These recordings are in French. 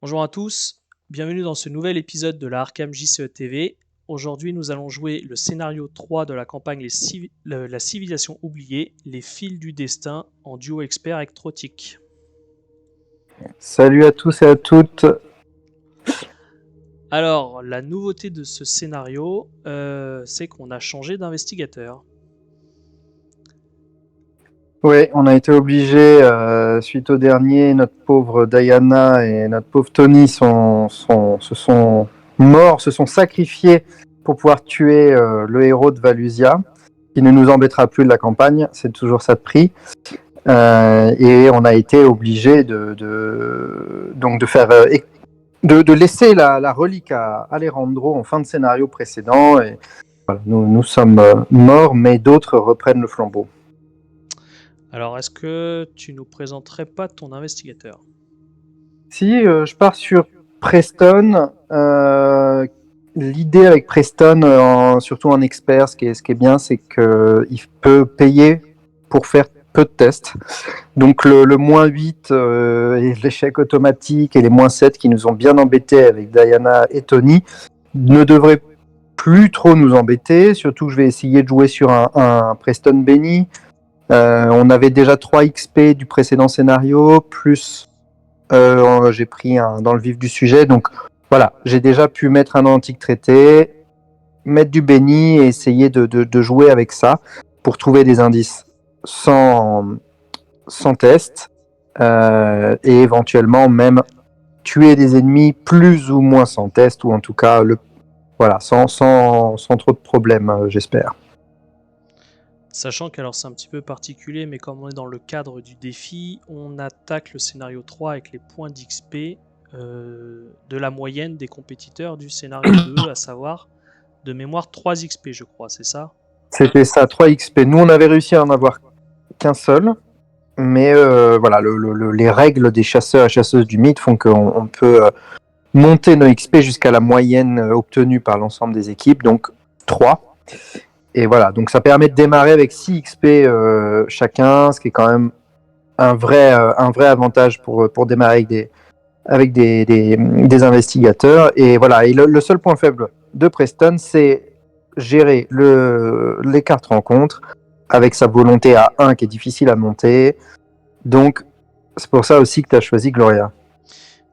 Bonjour à tous, bienvenue dans ce nouvel épisode de la Arkham JCE TV. Aujourd'hui, nous allons jouer le scénario 3 de la campagne La civilisation oubliée, les fils du destin en duo expert avec Trotic. Salut à tous et à toutes. Alors, la nouveauté de ce scénario, c'est qu'on a changé d'investigateur. Oui, on a été obligés, suite au dernier, notre pauvre Diana et notre pauvre Tony se sont morts, se sont sacrifiés pour pouvoir tuer le héros de Valusia, qui ne nous embêtera plus de la campagne, c'est toujours ça de prix. Et on a été obligés donc de faire de laisser la relique à Alejandro en fin de scénario précédent. Et voilà, nous sommes morts, mais d'autres reprennent le flambeau. Alors, est-ce que tu nous présenterais pas ton investigateur? Si je pars sur Preston, l'idée avec Preston, surtout en expert, ce qui est bien, c'est qu'il peut payer pour faire peu de tests. Donc le moins 8 et l'échec automatique et les moins 7 qui nous ont bien embêtés avec Diana et Tony ne devraient plus trop nous embêter. Surtout que je vais essayer de jouer sur un Preston Benny. On avait déjà 3 XP du précédent scénario, plus j'ai pris dans le vif du sujet. Donc voilà, j'ai déjà pu mettre un antique traité, mettre du béni et essayer de jouer avec ça pour trouver des indices sans test et éventuellement même tuer des ennemis plus ou moins sans test, ou en tout cas voilà, sans trop de problèmes, j'espère. Sachant qu'alors c'est un petit peu particulier, mais comme on est dans le cadre du défi, on attaque le scénario 3 avec les points d'XP de la moyenne des compétiteurs du scénario 2, à savoir de mémoire 3 XP, je crois, c'est ça? C'était ça, 3 XP. Nous, on avait réussi à en avoir qu'un seul, mais voilà, les règles des chasseurs et chasseuses du mythe font qu'on peut monter nos XP jusqu'à la moyenne obtenue par l'ensemble des équipes, donc 3. Et voilà, donc ça permet de démarrer avec 6 XP chacun, ce qui est quand même un vrai avantage pour démarrer avec des investigateurs. Et voilà, et le seul point faible de Preston, c'est gérer les cartes rencontres avec sa volonté à 1 qui est difficile à monter. Donc, c'est pour ça aussi que tu as choisi Gloria.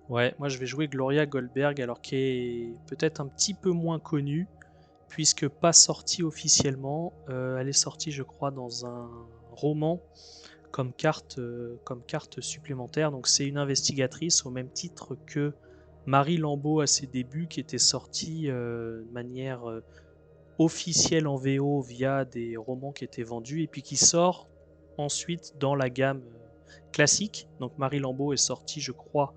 Ouais, moi je vais jouer Gloria Goldberg, alors qui est peut-être un petit peu moins connue, puisque pas sortie officiellement. Elle est sortie, je crois, dans un roman comme carte supplémentaire. Donc c'est une investigatrice au même titre que Marie Lambeau à ses débuts, qui était sortie de manière officielle en VO via des romans qui étaient vendus, et puis qui sort ensuite dans la gamme classique. Donc Marie Lambeau est sortie, je crois,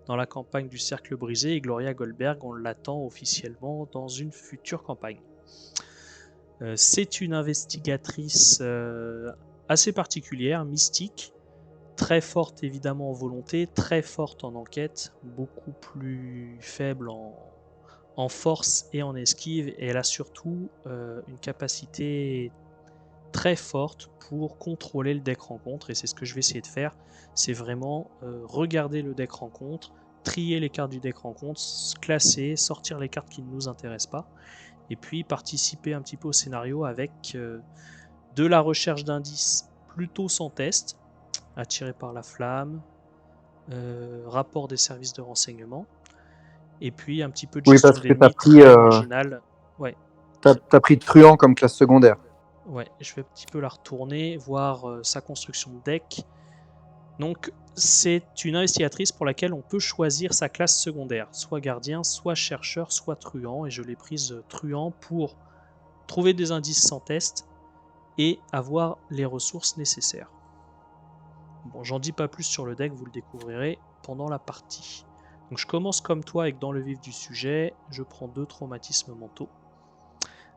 dans la campagne du Cercle Brisé, et Gloria Goldberg, on l'attend officiellement dans une future campagne. C'est une investigatrice assez particulière, mystique, très forte évidemment en volonté, très forte en enquête, beaucoup plus faible en force et en esquive, et elle a surtout une capacité très forte pour contrôler le deck rencontre, et c'est ce que je vais essayer de faire. C'est vraiment regarder le deck rencontre, trier les cartes du deck rencontre, classer, sortir les cartes qui ne nous intéressent pas, et puis participer un petit peu au scénario avec de la recherche d'indices plutôt sans test, attiré par la flamme, rapport des services de renseignement, et puis un petit peu de Oui, gestion parce de que tu as l'ennemi pris, très marginal. Ouais, t'as pris Truand comme classe secondaire. ouais, je vais un petit peu la retourner, voir sa construction de deck. Donc, c'est une investigatrice pour laquelle on peut choisir sa classe secondaire, soit gardien, soit chercheur, soit truand, et je l'ai prise truand pour trouver des indices sans test et avoir les ressources nécessaires. Bon, j'en dis pas plus sur le deck, vous le découvrirez pendant la partie. Donc je commence comme toi avec dans le vif du sujet, je prends 2 traumatismes mentaux.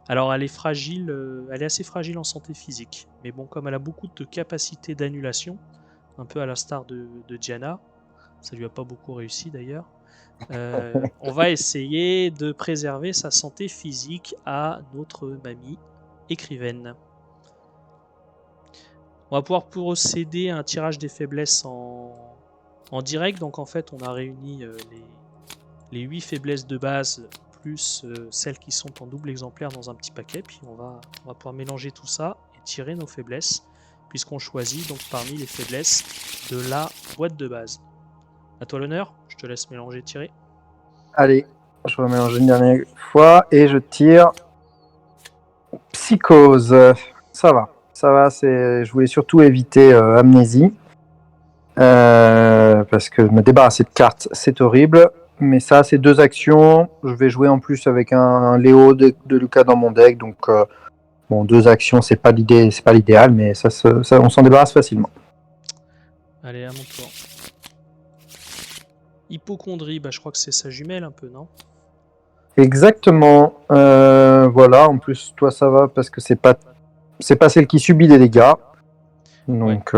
Alors elle est fragile, elle est assez fragile en santé physique, mais bon, comme elle a beaucoup de capacités d'annulation, un peu à l'instar de Diana, ça lui a pas beaucoup réussi d'ailleurs, on va essayer de préserver sa santé physique à notre mamie écrivaine. On va pouvoir procéder à un tirage des faiblesses en direct. Donc en fait, on a réuni les 8 faiblesses de base plus celles qui sont en double exemplaire dans un petit paquet. Puis on va pouvoir mélanger tout ça et tirer nos faiblesses, puisqu'on choisit donc parmi les faiblesses de la boîte de base. À toi l'honneur, je te laisse mélanger et tirer. Allez, je remélange une dernière fois et je tire Psychose. Ça va. Je voulais surtout éviter Amnésie. Parce que me débarrasser de cartes, c'est horrible. Mais ça, c'est 2 actions. Je vais jouer en plus avec un Léo de Lucas dans mon deck. Donc, bon, 2 actions, c'est pas l'idéal, mais ça, on s'en débarrasse facilement. Allez, à mon tour. Hypocondrie, je crois que c'est sa jumelle un peu, non? Exactement. Voilà, en plus, toi, ça va parce que c'est pas celle qui subit des dégâts. Donc,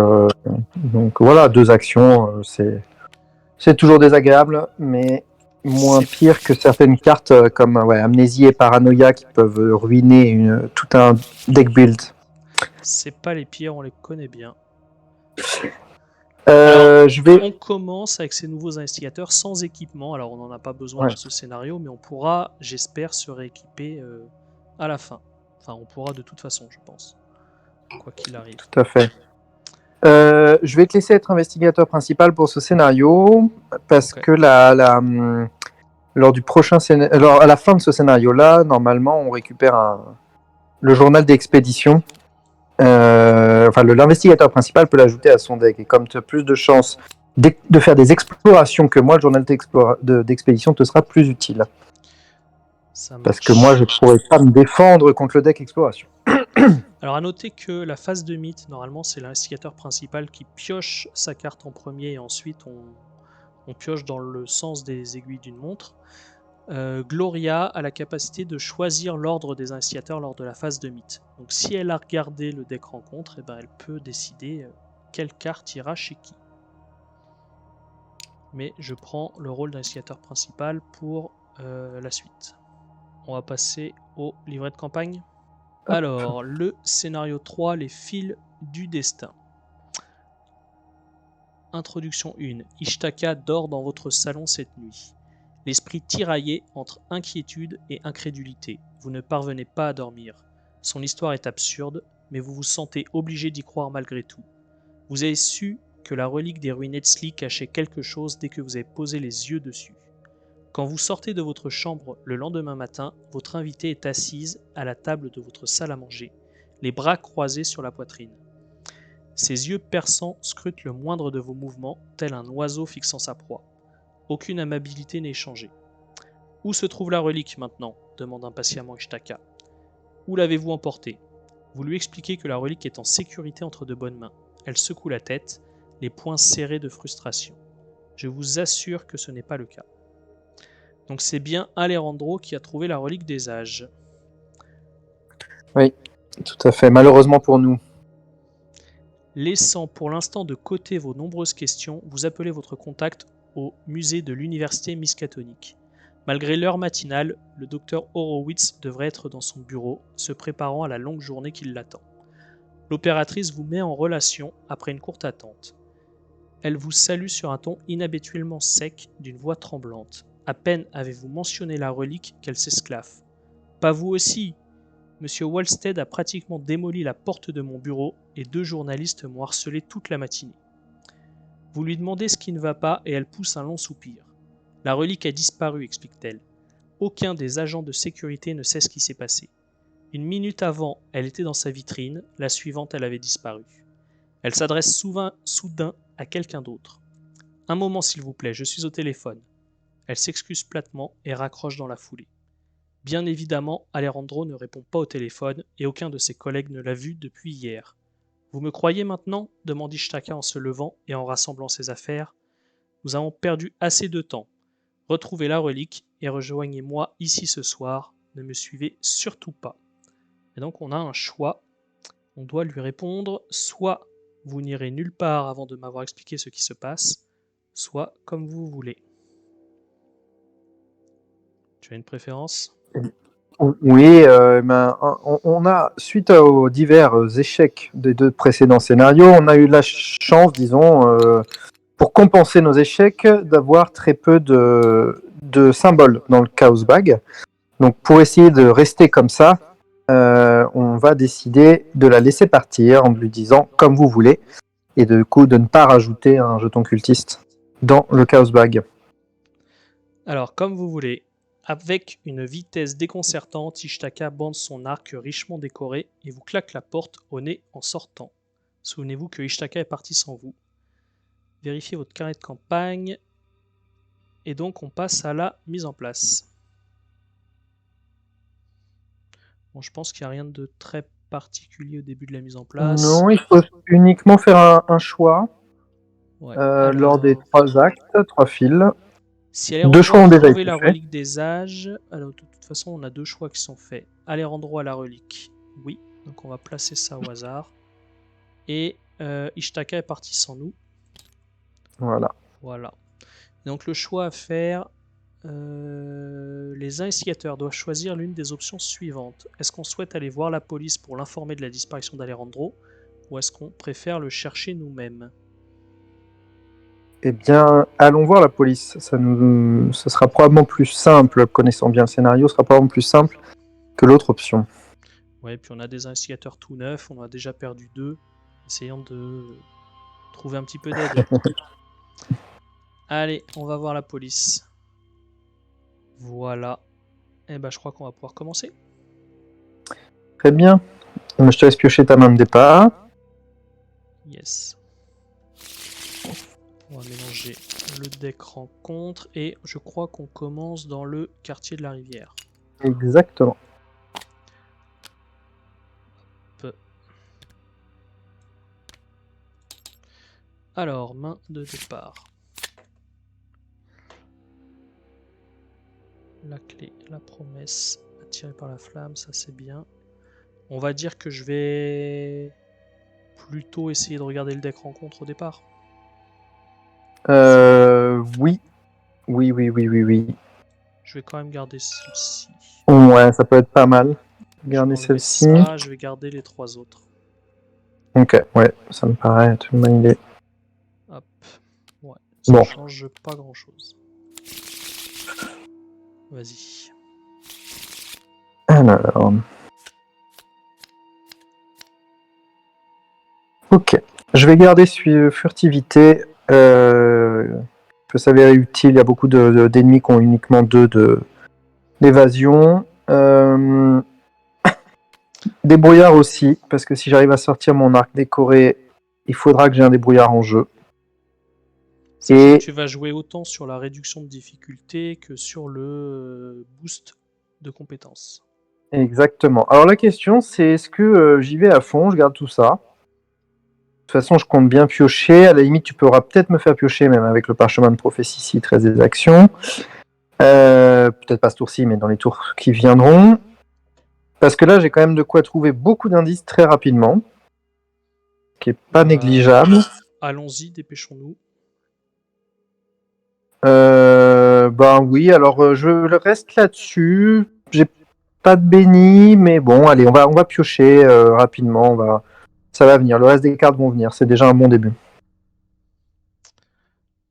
donc voilà, 2 actions, c'est toujours désagréable, mais moins pire que certaines cartes comme Amnésie et Paranoïa qui peuvent ruiner tout un deck build. C'est pas les pires, on les connaît bien. On commence avec ces nouveaux investigateurs sans équipement. Alors on n'en a pas besoin pour ce scénario, mais on pourra, j'espère, se rééquiper à la fin. Enfin, on pourra de toute façon, je pense. Quoi qu'il arrive. Tout à fait. Je vais te laisser être investigateur principal pour ce scénario, parce que lors du prochain à la fin de ce scénario-là, normalement, on récupère le journal d'expédition. L'investigateur principal peut l'ajouter à son deck. Et comme tu as plus de chances de faire des explorations que moi, le journal d'expédition te sera plus utile. Parce que moi, je ne pourrais pas me défendre contre le deck exploration. Alors à noter que la phase de mythe, normalement, c'est l'investigateur principal qui pioche sa carte en premier et ensuite on pioche dans le sens des aiguilles d'une montre. Gloria a la capacité de choisir l'ordre des investigateurs lors de la phase de mythe. Donc si elle a regardé le deck rencontre, elle peut décider quelle carte ira chez qui. Mais je prends le rôle d'investigateur principal pour la suite. On va passer au livret de campagne. Alors, le scénario 3, les fils du destin. Introduction 1. Ishtaka dort dans votre salon cette nuit. L'esprit tiraillé entre inquiétude et incrédulité. Vous ne parvenez pas à dormir. Son histoire est absurde, mais vous vous sentez obligé d'y croire malgré tout. Vous avez su que la relique des ruines Etzli cachait quelque chose dès que vous avez posé les yeux dessus. Quand vous sortez de votre chambre le lendemain matin, votre invitée est assise à la table de votre salle à manger, les bras croisés sur la poitrine. Ses yeux perçants scrutent le moindre de vos mouvements, tel un oiseau fixant sa proie. Aucune amabilité n'est échangée. « Où se trouve la relique maintenant » demande impatiemment Ishtaka. « Où l'avez-vous emportée » Vous lui expliquez que la relique est en sécurité entre de bonnes mains. Elle secoue la tête, les poings serrés de frustration. Je vous assure que ce n'est pas le cas. Donc c'est bien Alejandro qui a trouvé la relique des âges. Oui, tout à fait, malheureusement pour nous. Laissant pour l'instant de côté vos nombreuses questions, vous appelez votre contact au musée de l'université Miskatonic. Malgré l'heure matinale, le docteur Horowitz devrait être dans son bureau, se préparant à la longue journée qui l'attend. L'opératrice vous met en relation après une courte attente. Elle vous salue sur un ton inhabituellement sec, d'une voix tremblante. À peine avez-vous mentionné la relique qu'elle s'esclaffe. « Pas vous aussi ! Monsieur Walstead a pratiquement démoli la porte de mon bureau et 2 journalistes m'ont harcelé toute la matinée. » Vous lui demandez ce qui ne va pas et elle pousse un long soupir. « La relique a disparu, explique-t-elle. Aucun des agents de sécurité ne sait ce qui s'est passé. Une minute avant, elle était dans sa vitrine, la suivante, elle avait disparu. Elle s'adresse soudain à quelqu'un d'autre. « Un moment, s'il vous plaît, je suis au téléphone. » Elle s'excuse platement et raccroche dans la foulée. Bien évidemment, Alejandro ne répond pas au téléphone et aucun de ses collègues ne l'a vu depuis hier. « Vous me croyez maintenant » demande Ishtaka en se levant et en rassemblant ses affaires. « Nous avons perdu assez de temps. Retrouvez la relique et rejoignez-moi ici ce soir. Ne me suivez surtout pas. » Et donc on a un choix. On doit lui répondre soit vous n'irez nulle part avant de m'avoir expliqué ce qui se passe, soit comme vous voulez. Tu as une préférence ? Oui, on a, suite aux divers échecs des 2 précédents scénarios, on a eu la chance, disons, pour compenser nos échecs, d'avoir très peu de symboles dans le Chaos Bag. Donc pour essayer de rester comme ça, on va décider de la laisser partir en lui disant comme vous voulez, et du coup de ne pas rajouter un jeton cultiste dans le Chaos Bag. Alors, comme vous voulez, avec une vitesse déconcertante, Ishtaka bande son arc richement décoré et vous claque la porte au nez en sortant. Souvenez-vous que Ishtaka est parti sans vous. Vérifiez votre carnet de campagne. Et donc, on passe à la mise en place. Bon, je pense qu'il n'y a rien de très particulier au début de la mise en place. Non, il faut uniquement faire un choix Ouais. lors des 3 actes, 3 fils. Si Deux Alejandro choix a ont déjà trouvé été la faits. relique des âges, alors de toute façon, on a 2 choix qui sont faits. Alejandro a la relique. Oui. Donc, on va placer ça au hasard. Et Ishtaka est parti sans nous. Voilà. Voilà. Donc le choix à faire, les investigateurs doivent choisir l'une des options suivantes. Est-ce qu'on souhaite aller voir la police pour l'informer de la disparition d'Alejandro ou est-ce qu'on préfère le chercher nous-mêmes? Eh bien, allons voir la police. Ce sera probablement plus simple, connaissant bien le scénario, ce sera probablement plus simple que l'autre option. Ouais, puis on a des investigateurs tout neufs, on a déjà perdu 2. Essayons de trouver un petit peu d'aide. Allez, on va voir la police. Voilà. Et ben, je crois qu'on va pouvoir commencer. Très bien. Je te laisse piocher ta main de départ. Yes. On va mélanger le deck rencontre et je crois qu'on commence dans le quartier de la rivière. Exactement. Alors, main de départ. La clé, la promesse, attirée par la flamme, ça c'est bien. On va dire que je vais plutôt essayer de regarder le deck rencontre au départ. Oui. Oui. Je vais quand même garder celle-ci. Ouais, ça peut être pas mal. Je vais Garder enlever celle-ci. ça, je vais garder les 3 autres. Ok, ouais, ça me paraît être une bonne idée. Hop. Ouais, ça Bon. change pas grand-chose. Vas-y. Alors. Ok. Je vais garder furtivité. Peut s'avérer utile. Il y a beaucoup d'ennemis qui ont uniquement 2 d'évasion. Débrouillard aussi, parce que si j'arrive à sortir mon arc décoré, il faudra que j'ai un débrouillard en jeu. Sachant que tu vas jouer autant sur la réduction de difficulté que sur le boost de compétences. Exactement. Alors la question, c'est est-ce que j'y vais à fond, je garde tout ça. De toute façon, je compte bien piocher. À la limite, tu pourras peut-être me faire piocher, même avec le parchemin de prophétie, si 13 des actions. Peut-être pas ce tour-ci, mais dans les tours qui viendront. Parce que là, j'ai quand même de quoi trouver beaucoup d'indices très rapidement. Ce qui est pas négligeable. Allons-y, dépêchons-nous. Ben oui, alors je reste là-dessus. J'ai pas de béni, mais bon, allez, on va piocher rapidement. Ça va venir. Le reste des cartes vont venir. C'est déjà un bon début.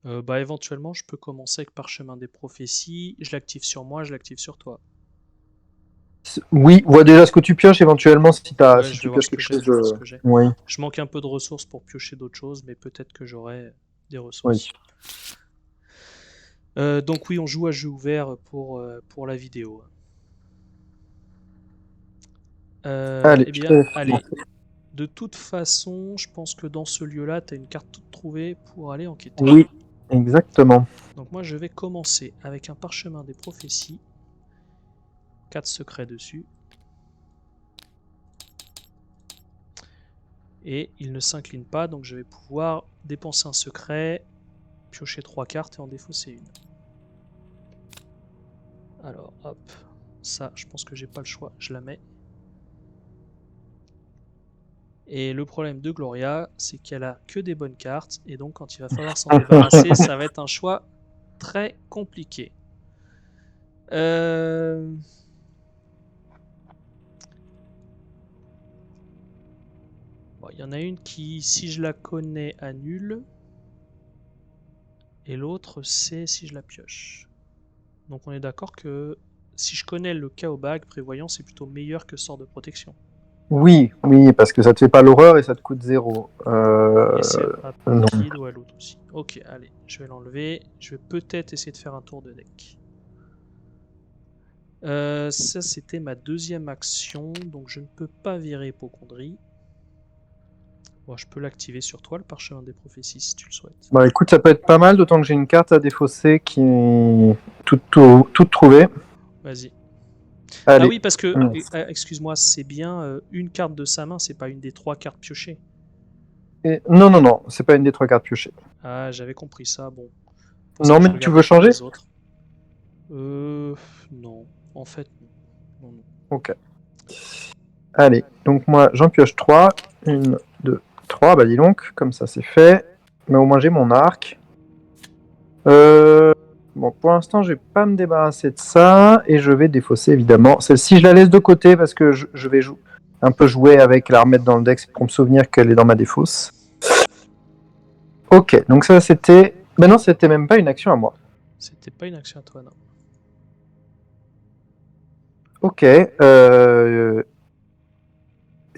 Éventuellement, je peux commencer avec Parchemin des Prophéties. Je l'active sur moi, je l'active sur toi. Oui, vois déjà ce que tu pioches éventuellement si Ouais, je vais tu voir pioches ce que quelque j'ai. chose. Je vais voir ce que j'ai. Oui, Je manque un peu de ressources pour piocher d'autres choses, mais peut-être que j'aurai des oui. ressources. Donc oui, on joue à jeu ouvert pour la vidéo. Allez, Eh je bien, te laisse allez. commencer. De toute façon, je pense que dans ce lieu-là, tu as une carte toute trouvée pour aller enquêter. Oui, exactement. Donc moi, je vais commencer avec un Parchemin des Prophéties. 4 secrets dessus. Et il ne s'incline pas, donc je vais pouvoir dépenser un secret, piocher 3 cartes et en défausser une. Alors, hop, ça, je pense que j'ai pas le choix, je la mets. Et le problème de Gloria, c'est qu'elle a que des bonnes cartes, et donc quand il va falloir s'en débarrasser, ça va être un choix très compliqué. Bon, il y en a une qui, si je la connais, annule. Et l'autre, c'est si je la pioche. Donc on est d'accord que si je connais le Kaobag, prévoyant, c'est plutôt meilleur que sort de protection. Oui, parce que ça te fait pas l'horreur et ça te coûte 0. Et c'est Non. rapide, ou à l'autre aussi. Ok, allez, je vais l'enlever. Je vais peut-être essayer de faire un tour de deck. Ça, c'était ma deuxième action, donc je ne peux pas virer Hypocondrie. Bon, je peux l'activer sur toi, le parchemin des prophéties, si tu le souhaites. Bah écoute, ça peut être pas mal, d'autant que j'ai une carte à défausser qui est toute trouvée. Vas-y. Allez. Ah oui, parce que, excuse-moi, c'est bien une carte de sa main, c'est pas une des 3 cartes piochées. Non, c'est pas une des 3 cartes piochées. Ah, j'avais compris ça, bon. Non, mais tu veux changer ? Les autres. Non. En fait, non. Non. Ok. Allez, donc moi j'en pioche 3. 1, 2, 3, bah dis donc, comme ça c'est fait. Mais au moins j'ai mon arc. Bon, pour l'instant je vais pas me débarrasser de ça. Et je vais défausser évidemment. Celle-ci je la laisse de côté parce que je vais un peu jouer avec la remettre dans le deck pour me souvenir qu'elle est dans ma défausse. Ok, donc ça c'était... Mais non, c'était même pas une action à moi. C'était pas une action à toi, non. Ok, eh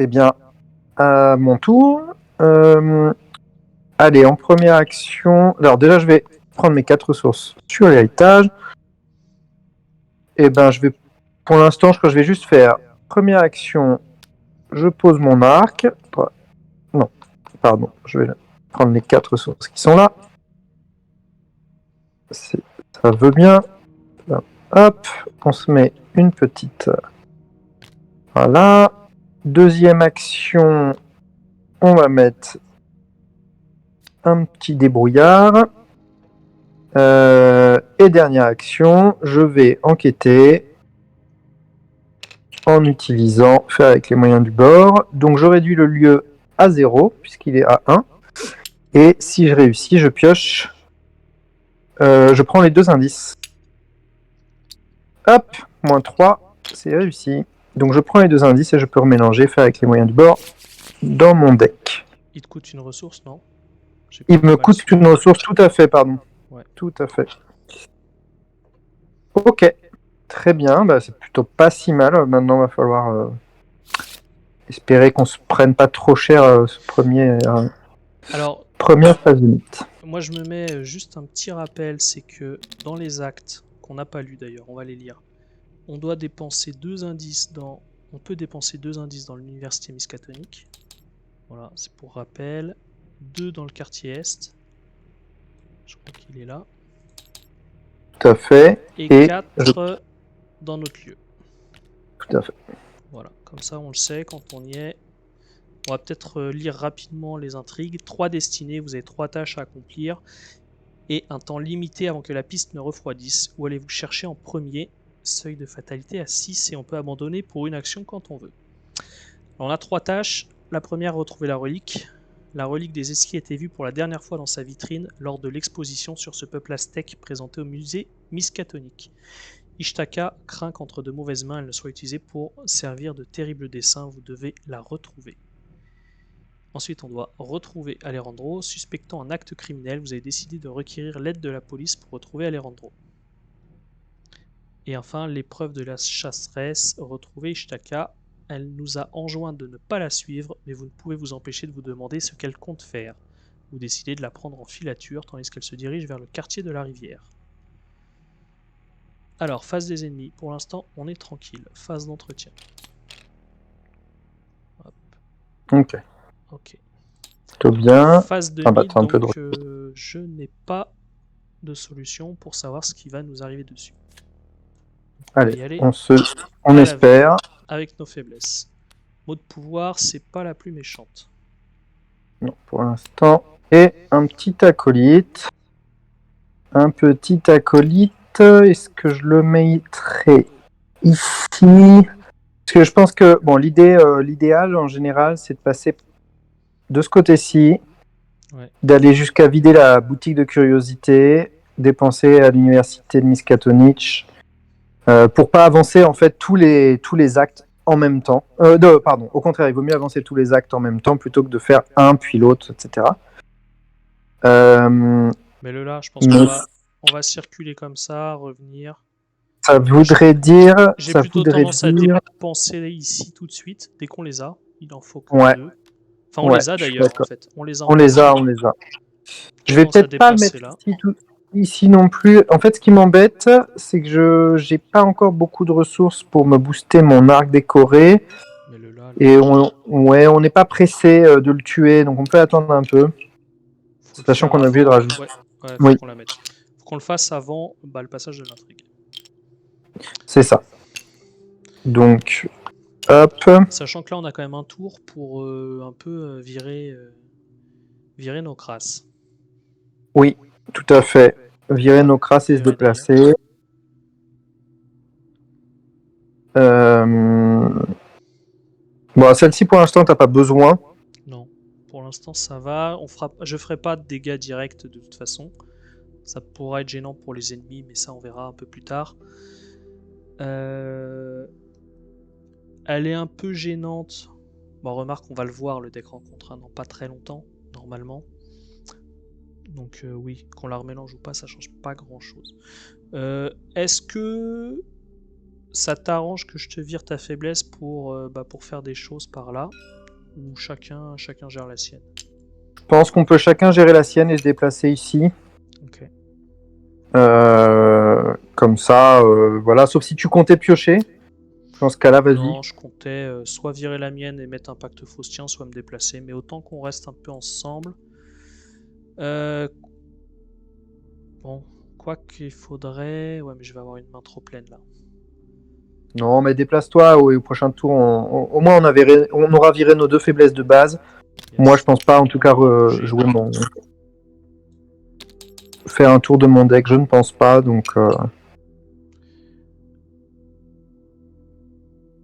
bien, à mon tour. Allez, en première action... Alors déjà, je vais prendre mes 4 ressources sur l'héritage. Et ben, je vais... Pour l'instant, je crois que je vais juste faire... Première action, je pose mon arc. Non, pardon, je vais prendre les 4 ressources qui sont là. Ça veut bien. Hop, on se met une petite... Voilà. Deuxième action, on va mettre un petit débrouillard. Et dernière action, je vais enquêter en utilisant faire avec les moyens du bord. Donc je réduis le lieu à 0 puisqu'il est à 1. Et si je réussis, je pioche. Je prends les 2 indices. Hop, moins 3, c'est réussi. Donc je prends les 2 indices et je peux remélanger, faire avec les moyens du bord dans mon deck. Il te coûte une ressource, non? Il me coûte une ressource, tout à fait, pardon. Ouais. Tout à fait. Ok, très bien, bah, c'est plutôt pas si mal. Maintenant, il va falloir espérer qu'on se prenne pas trop cher ce premier. Alors, première phase limite. moi je me mets juste un petit rappel, c'est que dans les actes, qu'on n'a pas lus d'ailleurs, on va les lire, on doit dépenser 2 indices dans... On peut dépenser 2 indices dans l'université miskatonique. Voilà, c'est pour rappel. 2 dans le quartier Est. Je crois qu'il est là. Tout à fait. Et 4 dans notre lieu. Tout à fait. Voilà, comme ça on le sait quand on y est. On va peut-être lire rapidement les intrigues. 3 destinées, vous avez 3 tâches à accomplir. Et un temps limité avant que la piste ne refroidisse. Où allez-vous chercher en premier? Seuil de fatalité à 6 et on peut abandonner pour une action quand on veut. Alors, on a 3 tâches. La première, retrouver la relique. La relique des Esquis a été vue pour la dernière fois dans sa vitrine lors de l'exposition sur ce peuple aztèque présenté au musée Miskatonic. Ishtaka craint qu'entre de mauvaises mains elle ne soit utilisée pour servir de terribles dessins. Vous devez la retrouver. Ensuite, on doit retrouver Alejandro. Suspectant un acte criminel, vous avez décidé de requérir l'aide de la police pour retrouver Alejandro. Et enfin, l'épreuve de la chasseresse, retrouver Ishtaka. Elle nous a enjoint de ne pas la suivre, mais vous ne pouvez vous empêcher de vous demander ce qu'elle compte faire. Vous décidez de la prendre en filature, tandis qu'elle se dirige vers le quartier de la rivière. Alors, phase des ennemis. Pour l'instant, on est tranquille. Phase d'entretien. Hop. Ok. Plutôt bien. Phase de bah, mid, un peu donc je n'ai pas de solution pour savoir ce qui va nous arriver dessus. Allez, on espère. Avec nos faiblesses. Mot de pouvoir, c'est pas la plus méchante. Non, pour l'instant. Et un petit acolyte. Est-ce que je le mettrai ici? Parce que je pense que bon, l'idéal en général, c'est de passer de ce côté-ci, d'aller jusqu'à vider la boutique de curiosité, dépenser à l'université de Miskatonic, pour pas avancer en fait tous les actes en même temps. Au contraire, il vaut mieux avancer tous les actes en même temps plutôt que de faire un puis l'autre, etc. Mais là, je pense Mais on va circuler comme ça, revenir. ça Moi, voudrait dire, j'ai plutôt tendance à dépenser ici tout de suite, dès qu'on les a. Il en faut que ouais, 2. Enfin, on ouais, les a je suis d'ailleurs, en d'accord. fait. On les a en On les a, masse. on les a. Je J'ai vais tendance à peut-être pas le déplacer mettre là. ici non plus. En fait, ce qui m'embête, c'est que je j'ai pas encore beaucoup de ressources pour me booster mon arc décoré. Mais là. Et on n'est pas pressé de le tuer, donc on peut attendre un peu. Faut le Sachant faire qu'on a oublié de avant. rajouter. Ouais, faut Oui, qu'on la mette. Faut qu'on le fasse avant le passage de l'intrigue. c'est ça. Donc, hop. Sachant que là, on a quand même un tour pour un peu virer nos crasses. Oui, tout à fait. Virer nos crasses et se Virer d'ailleurs. déplacer. Euh... Bon, celle-ci pour l'instant, t'as pas besoin. Non. Pour l'instant, ça va. Je ferai pas de dégâts directs de toute façon. Ça pourra être gênant pour les ennemis, mais ça, on verra un peu plus tard. Elle est un peu gênante. Bon, remarque, on va le voir, le deck rencontre, dans pas très longtemps, normalement. Donc oui, qu'on la remélange ou pas, ça change pas grand-chose. Est-ce que ça t'arrange que je te vire ta faiblesse pour faire des choses par là, ou chacun gère la sienne? Je pense qu'on peut chacun gérer la sienne et se déplacer ici. Ok. Comme ça, voilà. Sauf si tu comptais piocher. Dans ce cas-là, vas-y. Non, je comptais soit virer la mienne et mettre un pacte faustien, soit me déplacer, mais autant qu'on reste un peu ensemble. Bon, quoi qu'il faudrait... Ouais, mais je vais avoir une main trop pleine là. Non, mais déplace-toi au prochain tour. Au moins, on aura viré nos deux faiblesses de base. Yes. Moi, je pense pas, en tout cas, jouer faire un tour de mon deck, je ne pense pas. Donc,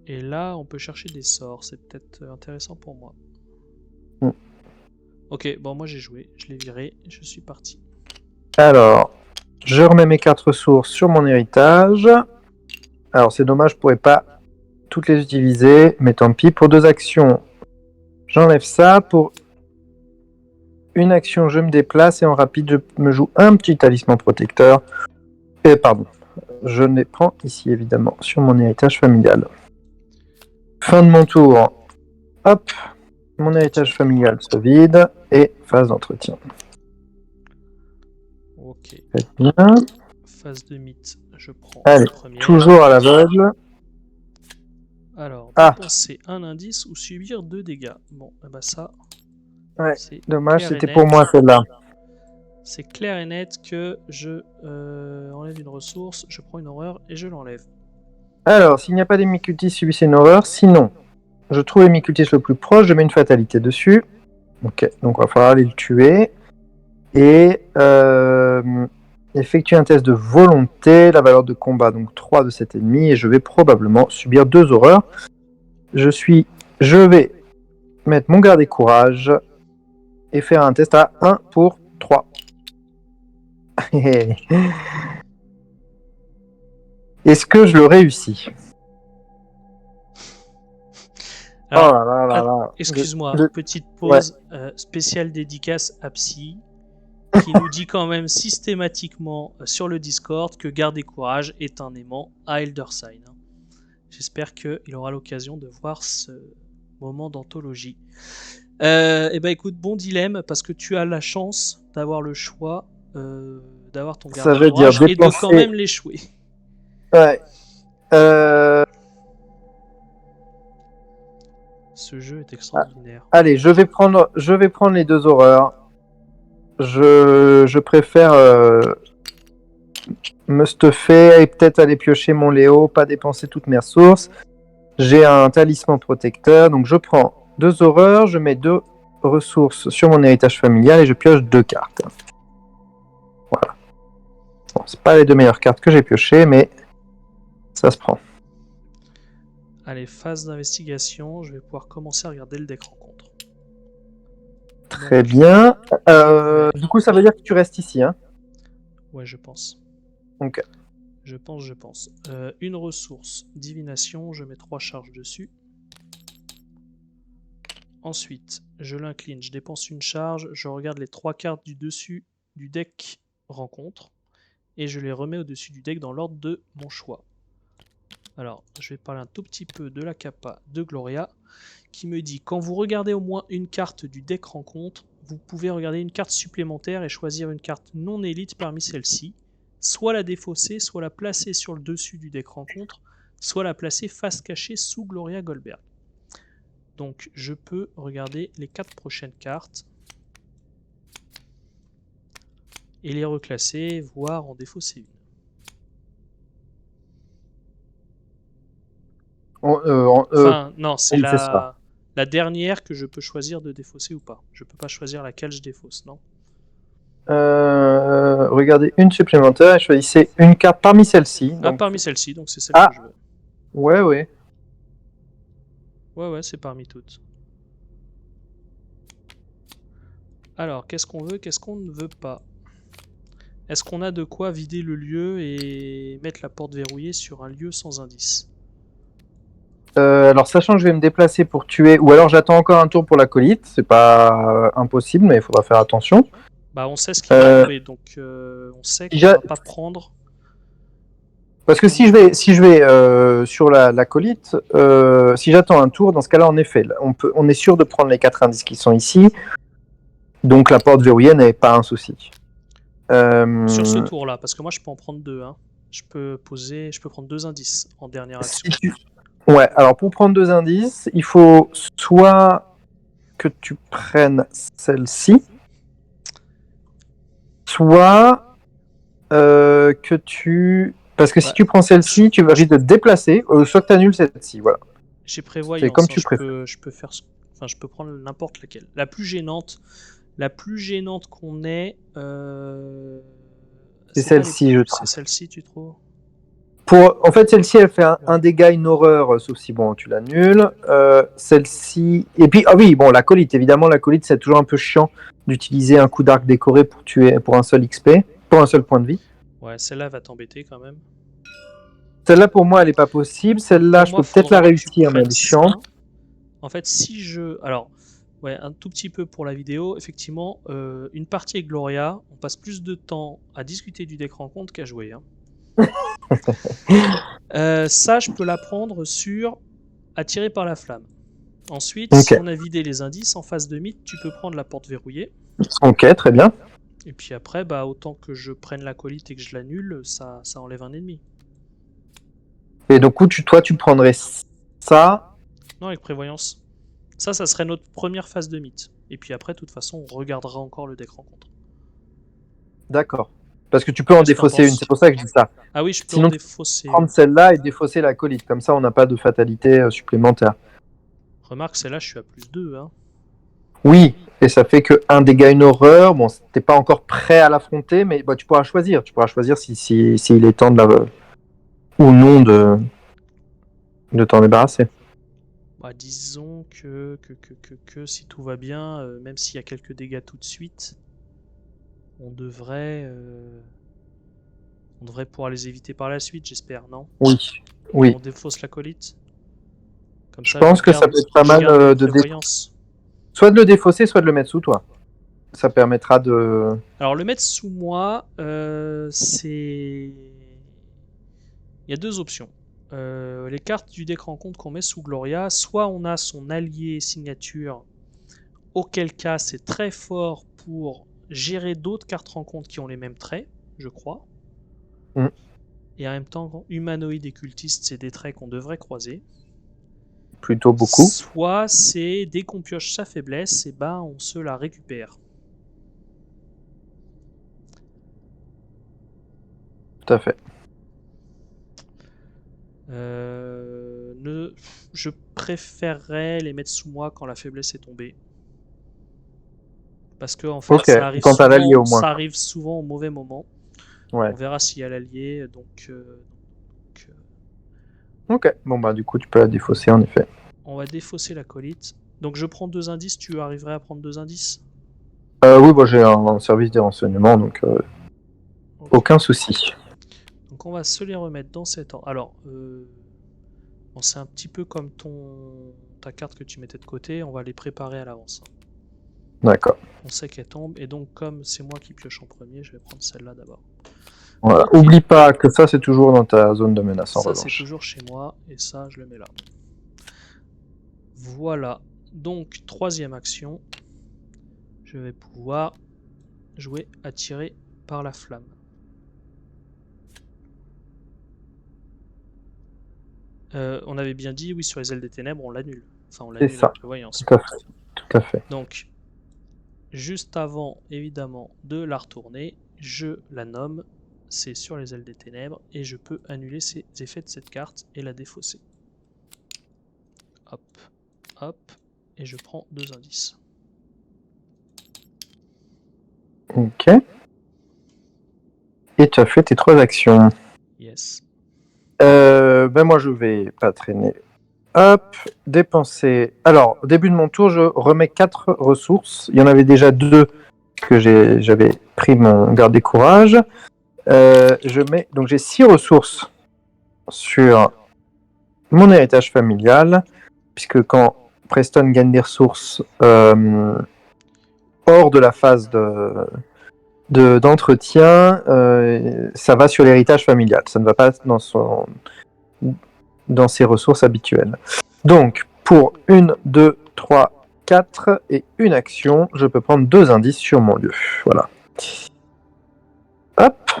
Et là, on peut chercher des sorts. C'est peut-être intéressant pour moi. Mm. Ok, bon, moi j'ai joué. Je l'ai viré. Je suis parti. Alors, je remets mes 4 ressources sur mon héritage. Alors, c'est dommage, je pourrais pas toutes les utiliser, mais tant pis. Pour 2 actions, j'enlève ça. Pour une action, je me déplace et en rapide, je me joue un petit talisman protecteur. Et pardon, je les prends ici évidemment sur mon héritage familial. Fin de mon tour. Hop, mon héritage familial se vide et phase d'entretien. Ok. Très bien. Phase de mythe, je prends Allez, la première. toujours à l'aveugle. Alors, Ah, dépenser un indice ou subir 2 dégâts. Bon, et bah ça, ouais, c'est dommage, clair et c'était net. pour moi celle-là. C'est clair et net que je enlève une ressource, je prends une horreur et je l'enlève. Alors, s'il n'y a pas d'Hémicultis, subissez une horreur. Sinon, je trouve Hémicultis le plus proche, je mets une fatalité dessus. Ok, donc il va falloir aller le tuer. Et effectuer un test de volonté, la valeur de combat, donc 3 de cet ennemi, et je vais probablement subir 2 horreurs. Je vais mettre mon garde et courage et faire un test à 1 pour 3. Est-ce que je le réussis? Alors, oh là là là là. excuse-moi, petite Ouais. pause spéciale dédicace à Psy, qui nous dit quand même systématiquement sur le Discord que Garde et Courage est un aimant à Elder Sign. J'espère qu'il aura l'occasion de voir ce moment d'anthologie. Et ben écoute, bon dilemme, parce que tu as la chance d'avoir le choix d'avoir ton Garde Ça et veut dire Courage et de dépenser... quand même l'échouer. Ouais. Ce jeu est extraordinaire. Allez, je vais prendre les 2 horreurs. Je préfère me stuffer et peut-être aller piocher mon Léo, pas dépenser toutes mes ressources. J'ai un talisman protecteur, donc je prends 2 horreurs, je mets 2 ressources sur mon héritage familial et je pioche 2 cartes. Voilà. Bon, c'est pas les 2 meilleures cartes que j'ai piochées, mais ça se prend. Allez, phase d'investigation, je vais pouvoir commencer à regarder le deck rencontre. Très bien. Du coup, ça veut dire que tu restes ici, hein? Ouais, je pense. Ok. Je pense. Une ressource, divination, je mets 3 charges dessus. Ensuite, je l'incline, je dépense une charge, je regarde les 3 cartes du dessus du deck rencontres et je les remets au-dessus du deck dans l'ordre de mon choix. Alors, je vais parler un tout petit peu de la capa de Gloria qui me dit quand vous regardez au moins une carte du deck rencontre, vous pouvez regarder une carte supplémentaire et choisir une carte non élite parmi celles-ci, soit la défausser, soit la placer sur le dessus du deck rencontre, soit la placer face cachée sous Gloria Goldberg. Donc je peux regarder les 4 prochaines cartes et les reclasser, voire en défausser une. Enfin, non, c'est oui, c'est ça. la dernière que je peux choisir de défausser ou pas. Je peux pas choisir laquelle je défausse, non? Regardez une supplémentaire et choisissez une carte parmi celles-ci. Ah, Donc... parmi celles-ci, donc c'est celle Ah, que je veux. ouais, ouais. Ouais, c'est parmi toutes. Alors, qu'est-ce qu'on veut, qu'est-ce qu'on ne veut pas? Est-ce qu'on a de quoi vider le lieu et mettre la porte verrouillée sur un lieu sans indice? Alors, sachant que je vais me déplacer pour tuer, ou alors j'attends encore un tour pour l'acolyte, c'est pas impossible, mais il faudra faire attention. Bah, on sait ce qui va tomber, donc on sait qu'on va pas prendre. Parce que si je vais sur l'acolyte, si j'attends un tour, dans ce cas-là, en effet, on est sûr de prendre les 4 indices qui sont ici, donc la porte verrouillée n'est pas un souci. Sur ce tour-là, parce que moi je peux en prendre 2. Hein. Je peux prendre 2 indices en dernière action. Ouais, alors pour prendre 2 indices, il faut soit que tu prennes celle-ci, soit que tu... Parce que si tu prends celle-ci, tu vas risque de te déplacer, soit que tu annules celle-ci, voilà. J'ai prévoyance, comme tu préfères. je peux prendre n'importe laquelle. La plus gênante qu'on ait... c'est celle-ci, je trouve. C'est celle-ci, tu trouves? En fait, celle-ci, elle fait un dégât, une horreur, sauf si bon, tu l'annules. Celle-ci. Et puis, ah oui, bon, l'acolyte, évidemment, l'acolyte, c'est toujours un peu chiant d'utiliser un coup d'arc décoré pour tuer pour un seul XP, pour un seul point de vie. Ouais, celle-là va t'embêter quand même. Celle-là, pour moi, elle n'est pas possible. Celle-là, je peux peut-être la réussir, mais elle est chiante. En fait, si je. Alors, ouais, un tout petit peu pour la vidéo. Effectivement, une partie avec Gloria, on passe plus de temps à discuter du deck rencontre qu'à jouer. Hein. Ça, je peux la prendre sur attiré par la flamme. Ensuite, si on a vidé les indices en phase de mythe, tu peux prendre la porte verrouillée. Ok, très bien. Et puis après, bah, autant que je prenne l'acolyte et que je l'annule, ça enlève un ennemi. Et donc, toi, tu prendrais ça. Non, avec prévoyance. Ça serait notre première phase de mythe. Et puis après, de toute façon, on regardera encore le deck rencontre. D'accord. Parce que tu peux en défausser une, c'est pour ça que je dis ça. Ah oui, je peux en défausser. Prendre celle-là et défausser l'acolyte, comme ça on n'a pas de fatalité supplémentaire. Remarque, celle-là, je suis à plus 2. Hein. Oui, et ça fait que un dégât, une horreur. Bon, t'es pas encore prêt à l'affronter, mais bah, tu pourras choisir. Tu pourras choisir si il est temps ou non de t'en débarrasser. Bah, disons que si tout va bien, même s'il y a quelques dégâts tout de suite, on devrait pouvoir les éviter par la suite, j'espère, non? Oui. On défausse l'acolyte. Comme je pense que ça peut être pas mal soit de le défausser, soit de le mettre sous toi. Ça permettra de... Alors, le mettre sous moi, c'est... Il y a 2 options. Les cartes du deck rencontre qu'on met sous Gloria, soit on a son allié signature, auquel cas c'est très fort pour gérer d'autres cartes rencontres qui ont les mêmes traits, je crois. Et en même temps, humanoïde et cultiste, c'est des traits qu'on devrait croiser. Plutôt beaucoup. Soit c'est dès qu'on pioche sa faiblesse, et ben on se la récupère. Tout à fait. Je préférerais les mettre sous moi quand la faiblesse est tombée. Parce que en fait, ça arrive souvent au mauvais moment. Ouais. On verra s'il y a l'allié. Ok, bon bah du coup tu peux la défausser en effet. On va défausser l'acolyte. Donc je prends 2 indices, tu arriverais à prendre 2 indices? Oui, bah, j'ai un service des renseignements, donc aucun souci. Donc on va se les remettre dans cet ordre. Alors, bon, c'est un petit peu comme ta carte que tu mettais de côté, on va les préparer à l'avance. D'accord. On sait qu'elle tombe, et donc comme c'est moi qui pioche en premier, je vais prendre celle-là d'abord. Voilà. Ok. Oublie pas que ça, c'est toujours dans ta zone de menace, en Ça c'est revanche. toujours chez moi, et ça je le mets là. Voilà. Donc, troisième action, je vais pouvoir jouer attiré par la flamme. On avait bien dit, oui, sur les ailes des ténèbres, on l'annule. Enfin, on C'est l'annule la ça. prévoyance. Tout à fait. Tout à fait. Donc, juste avant, évidemment, de la retourner, je la nomme, c'est sur les ailes des ténèbres, et je peux annuler ces effets de cette carte et la défausser. Hop, hop, et je prends 2 indices. Ok. Et tu as fait tes 3 actions. Yes. Ben moi, je vais pas traîner. Hop, dépenser. Alors, au début de mon tour, je remets 4 ressources. Il y en avait déjà 2 que j'avais pris mon garde des courages. Donc j'ai 6 ressources sur mon héritage familial, puisque quand Preston gagne des ressources hors de la phase d'entretien, ça va sur l'héritage familial. Ça ne va pas dans ses ressources habituelles. Donc, pour 1, 2, 3, 4 et une action, je peux prendre 2 indices sur mon lieu. Voilà. Hop.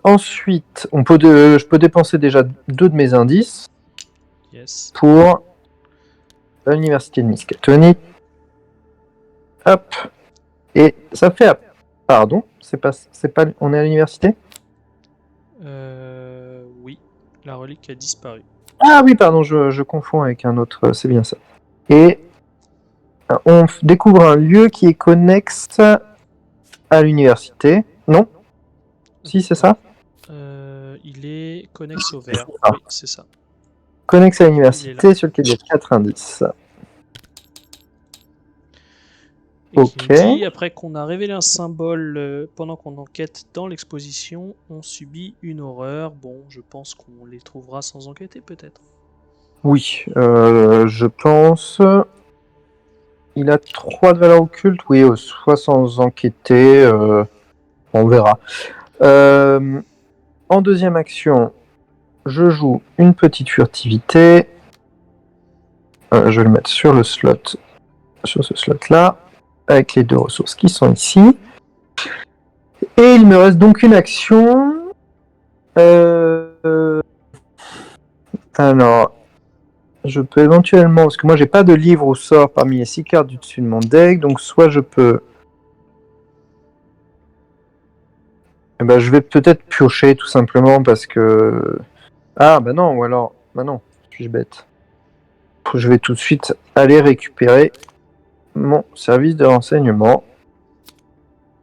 Ensuite, je peux dépenser déjà 2 de mes indices. Yes. Pour l'université de Miskatonic. Hop. Et ça fait. Pardon, c'est pas. On est à l'université. Oui, la relique a disparu. Ah oui, pardon, je confonds avec un autre. C'est bien ça. Et on découvre un lieu qui est connexe à l'université. Non. Si, c'est ça. Il est connexe au vert. Ah. Oui, c'est ça. Connexe à Il est l'université, là. sur lequel il y a 4 indices. Et qui Ok. nous dit, après qu'on a révélé un symbole pendant qu'on enquête dans l'exposition, on subit une horreur. Bon, je pense qu'on les trouvera sans enquêter peut-être. Oui, je pense. Il a 3 de valeur occulte, oui, soit sans enquêter, on verra. En deuxième action, je joue une petite furtivité. Je vais le mettre sur ce slot-là, avec les 2 ressources qui sont ici. Et il me reste donc une action. Alors, je peux éventuellement, parce que moi j'ai pas de livre ou sort parmi les 6 cartes du dessus de mon deck, donc soit je peux. Eh ben, je vais peut-être piocher tout simplement parce que. Ah, bah non, ou alors. Bah non, suis-je bête. Je vais tout de suite aller récupérer mon service de renseignement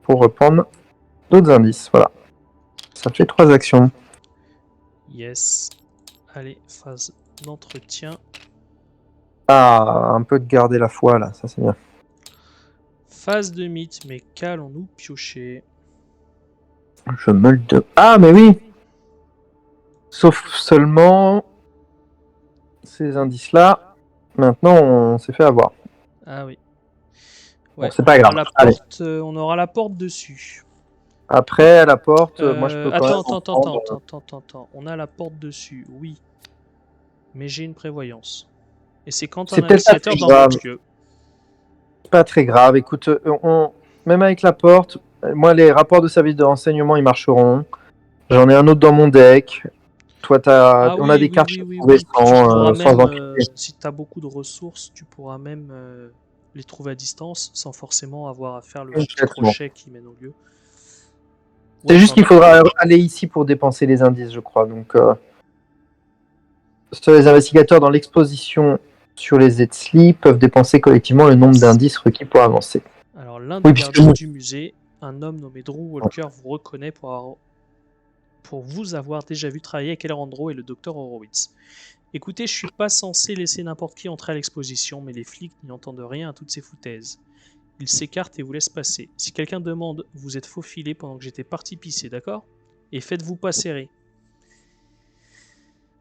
pour reprendre d'autres indices. Voilà. Ça fait 3 actions. Yes. Allez, phase d'entretien. Ah, un peu de garder la foi là, ça c'est bien. Phase de mythe, mais qu'allons-nous piocher? Je me le donne. Ah, mais oui. Sauf seulement ces indices-là. Maintenant, on s'est fait avoir. Ah oui. Bon, Ouais, c'est pas grave. Allez. on aura la porte dessus. Après, à la porte, moi je peux quand même Attends, en attends, prendre. attends, attends, attends, attends. On a la porte dessus, oui. Mais j'ai une prévoyance. Et c'est quand un C'est peut-être pas investigateur très dans grave. votre lieu. Pas très grave. Écoute, même avec la porte, moi les rapports de service de renseignement ils marcheront. J'en ai un autre dans mon deck. Toi, Ah on a oui, des oui, cartes oui, à oui, trouver oui. Puis tu pourras sans même, enquêter. si tu as beaucoup de ressources, tu pourras même les trouver à distance sans forcément avoir à faire le petit Complètement. crochet qui mène au lieu. C'est Ouais, juste enfin, qu'il faudra aller ici pour dépenser les indices, je crois. Donc, les investigateurs dans l'exposition sur les Etsli peuvent dépenser collectivement le nombre d'indices requis pour avancer. alors, l'un Oui, des puisque gardiens du musée, un homme nommé Drew Walker, vous reconnaît pour vous avoir déjà vu travailler avec Elerandro et le docteur Horowitz. Écoutez, je suis pas censé laisser n'importe qui entrer à l'exposition, mais les flics n'y entendent rien à toutes ces foutaises. Ils s'écartent et vous laissent passer. Si quelqu'un demande, vous êtes faufilé pendant que j'étais parti pisser, d'accord? Et faites-vous pas serrer.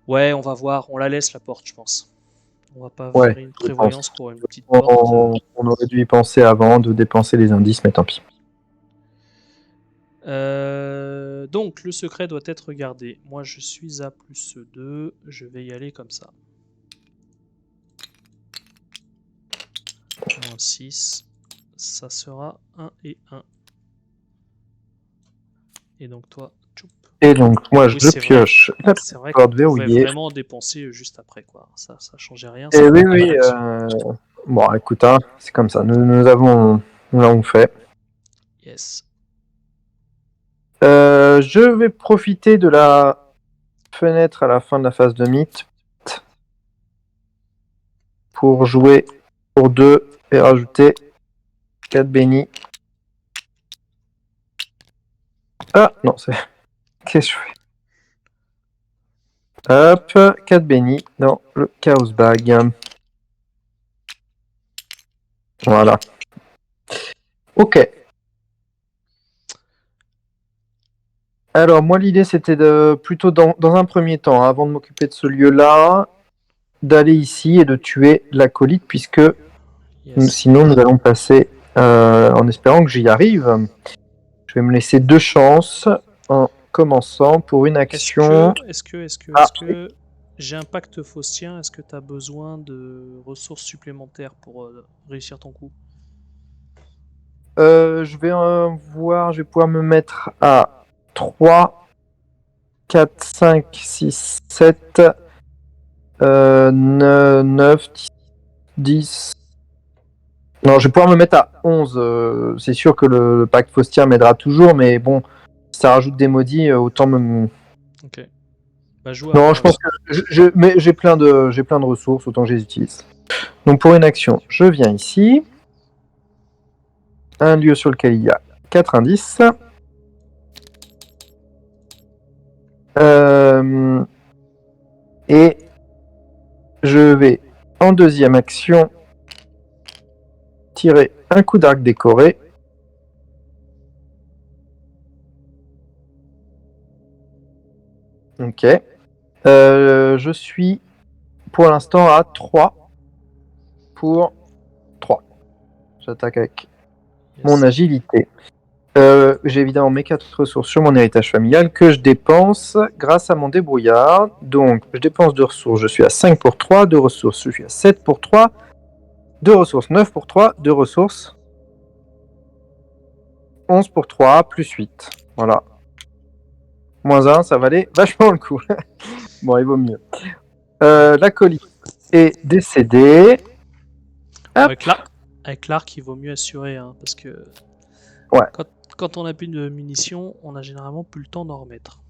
Ouais, on va voir, on la laisse la porte, je pense. On va pas Ouais, faire une je pense. prévoyance pour une petite porte. On aurait dû y penser avant de dépenser les indices, mais tant pis. Donc, le secret doit être gardé. Moi, je suis à +2. Je vais y aller comme ça. -6. Ça sera 1 et 1. Et donc, toi, tchoup. Et donc, moi, Oui, je pioche la c'est vrai qu'on porte pouvait verrouillée. vraiment dépenser juste après, quoi. Ça changeait rien. Et Ça oui, prenait oui. une action. Bon, écoute, hein, c'est comme ça. Nous l'avons fait. Yes. Je vais profiter de la fenêtre à la fin de la phase de mythe pour jouer pour 2 et rajouter 4 bénis. Ah, non, c'est. Qu'est-ce que je fais? Hop, 4 bénis dans le Chaos Bag. Voilà. Ok. Alors, moi, l'idée, c'était de plutôt dans un premier temps, hein, avant de m'occuper de ce lieu-là, d'aller ici et de tuer l'acolyte, puisque Yes. sinon, nous allons passer en espérant que j'y arrive. Je vais me laisser 2 chances en commençant pour une action. Est-ce Ah, que j'ai un pacte faustien? Est-ce que tu as besoin de ressources supplémentaires pour réussir ton coup? je vais je vais pouvoir me mettre à 3, 4, 5, 6, 7, 9, 10. Non, je vais pouvoir me mettre à 11. C'est sûr que le pacte faustien m'aidera toujours, mais bon, ça rajoute des maudits, autant me. Ok. Bah, joue Non, avant je pense alors. que mais j'ai plein de ressources, autant que je les utilise. Donc pour une action, je viens ici. Un lieu sur lequel il y a 4 indices. Et je vais, en deuxième action, tirer un coup d'arc décoré. Ok. Je suis pour l'instant à 3 pour 3. J'attaque avec mon Yes. agilité. J'ai évidemment mes 4 ressources sur mon héritage familial que je dépense grâce à mon débrouillard. Donc, je dépense 2 ressources. Je suis à 5 pour 3. 2 ressources. Je suis à 7 pour 3. 2 ressources. 9 pour 3. 2 ressources. 11 pour 3. Plus 8. Voilà. Moins 1, ça valait vachement le coup. Bon, il vaut mieux. L'acolyte est décédé. Hop. Avec l'arc, il vaut mieux assurer, hein, parce que Ouais. quand on a plus de munitions, on a généralement plus le temps d'en remettre.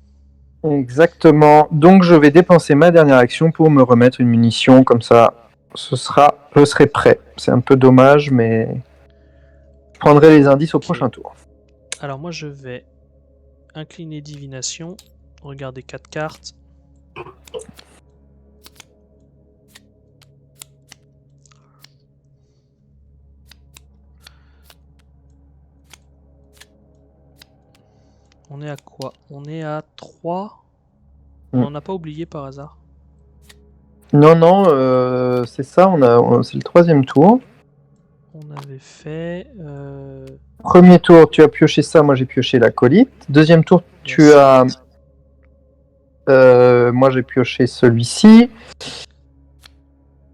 Exactement. Donc je vais dépenser ma dernière action pour me remettre une munition, comme ça je serai prêt. C'est un peu dommage, mais je prendrai les indices au prochain tour. Alors moi je vais incliner divination, regarder 4 cartes. On est à quoi? On est à 3. On n'en a pas oublié par hasard? Non, non, c'est ça, c'est le troisième tour. On avait fait... Premier tour, tu as pioché ça, moi j'ai pioché l'acolyte. Deuxième tour, tu as... moi j'ai pioché celui-ci.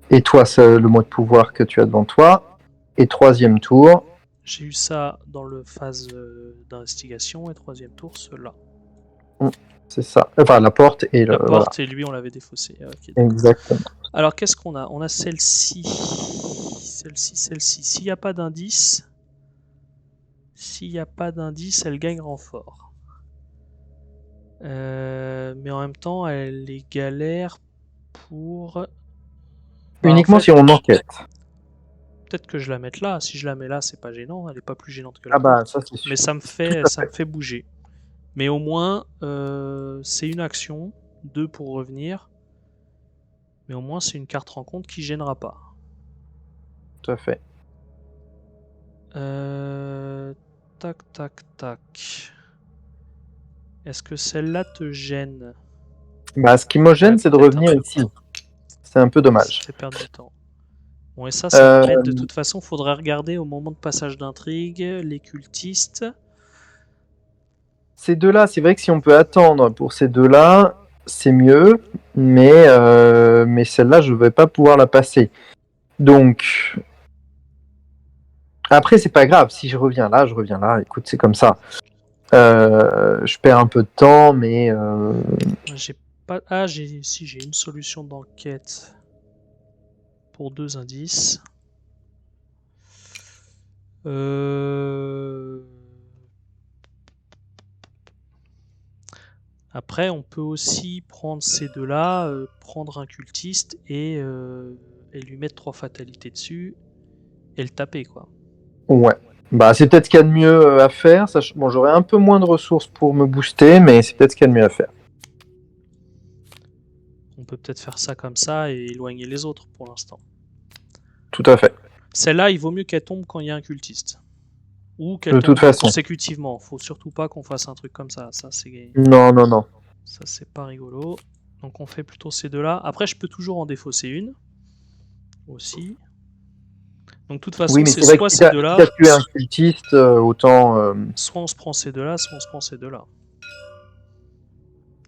Et toi, c'est le mot de pouvoir que tu as devant toi. Et troisième tour... J'ai eu ça dans le phase d'investigation, et troisième tour, cela. C'est ça. Enfin, la porte et le... La porte, voilà. Et lui, on l'avait défaussé. Okay, exactement. Alors, qu'est-ce qu'on a? On a celle-ci. Celle-ci. S'il n'y a pas d'indice... elle gagne renfort. Mais en même temps, elle est galère pour... Uniquement en fait, si on enquête. Peut-être que je la mette là. Si je la mets là, c'est pas gênant. Elle est pas plus gênante que la porte. ça, c'est sûr. Mais ça me fait bouger. Mais au moins, c'est une action. 2 pour revenir. Mais au moins, c'est une carte rencontre qui gênera pas. Tout à fait. Tac. Est-ce que celle-là te gêne? Bah, ce qui me gêne, c'est de revenir ici. C'est un peu dommage. Ça fait perdre du temps. Bon, et ça Euh, m'aide. De toute façon, faudrait regarder au moment de passage d'intrigue les cultistes. Ces deux-là, c'est vrai que si on peut attendre pour ces deux-là, c'est mieux, mais celle-là, je vais pas pouvoir la passer. Donc, après, c'est pas grave. Si je reviens là, je reviens là. Écoute, c'est comme ça. Je perds un peu de temps, mais J'ai pas. Ah, si j'ai une solution d'enquête pour 2 indices. Euh... Après, on peut aussi prendre ces deux-là, prendre un cultiste et lui mettre 3 fatalités dessus et le taper, quoi. ouais. Bah, c'est peut-être ce qu'il y a de mieux à faire. Bon, j'aurai un peu moins de ressources pour me booster, mais c'est peut-être ce qu'il y a de mieux à faire. On peut peut-être faire ça comme ça et éloigner les autres pour l'instant. Tout à fait. Celle-là, il vaut mieux qu'elle tombe quand il y a un cultiste. Ou qu'elle De tombe toute façon. consécutivement. Faut surtout pas qu'on fasse un truc comme ça. Ça, Non, non, non. c'est pas rigolo. Donc on fait plutôt ces deux-là. Après, je peux toujours en défausser une. Aussi. Donc de toute Oui, façon, mais c'est c'est vrai que soit si ces t'as deux-là, tué un cultiste, autant. soit on se prend ces deux-là, soit on se prend ces deux-là.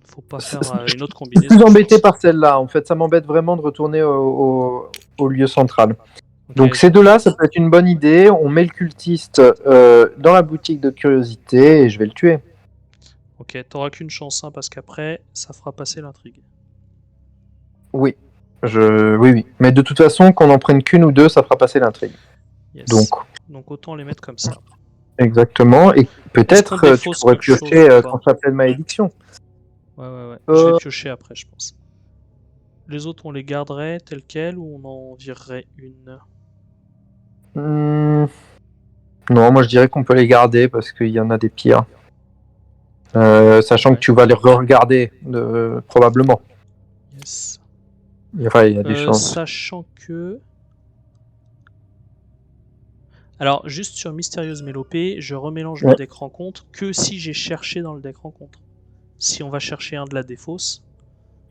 Faut pas C'est faire une autre plus combinaison. embêté par celle-là. En fait, ça m'embête vraiment de retourner au lieu central. Donc Ok, ces deux-là, ça peut être une bonne idée. On met le cultiste dans la boutique de curiosité et je vais le tuer. ok, t'auras qu'une chance, hein, parce qu'après, ça fera passer l'intrigue. Oui, oui, oui. Mais de toute façon, qu'on en prenne qu'une ou deux, ça fera passer l'intrigue. Donc, Yes. Donc autant les mettre comme ça. exactement. Et Est-ce qu'on peut-être tu défausse pourrais quelque chose piocher ou pas? ton chapelet de malédiction. Ouais, ouais, ouais. Je vais Euh, piocher après, je pense. Les autres, on les garderait telles quelles ou on en virerait une? hmm, non, moi je dirais qu'on peut les garder parce qu'il y en a des pires. Sachant Ouais. que tu vas les re-regarder probablement. Yes. Enfin, il y a des chances. Sachant que... Alors, juste sur Mystérieuse Mélopée, je remélange le Ouais, deck rencontre que si j'ai cherché dans le deck rencontre. Si on va chercher un de la défausse,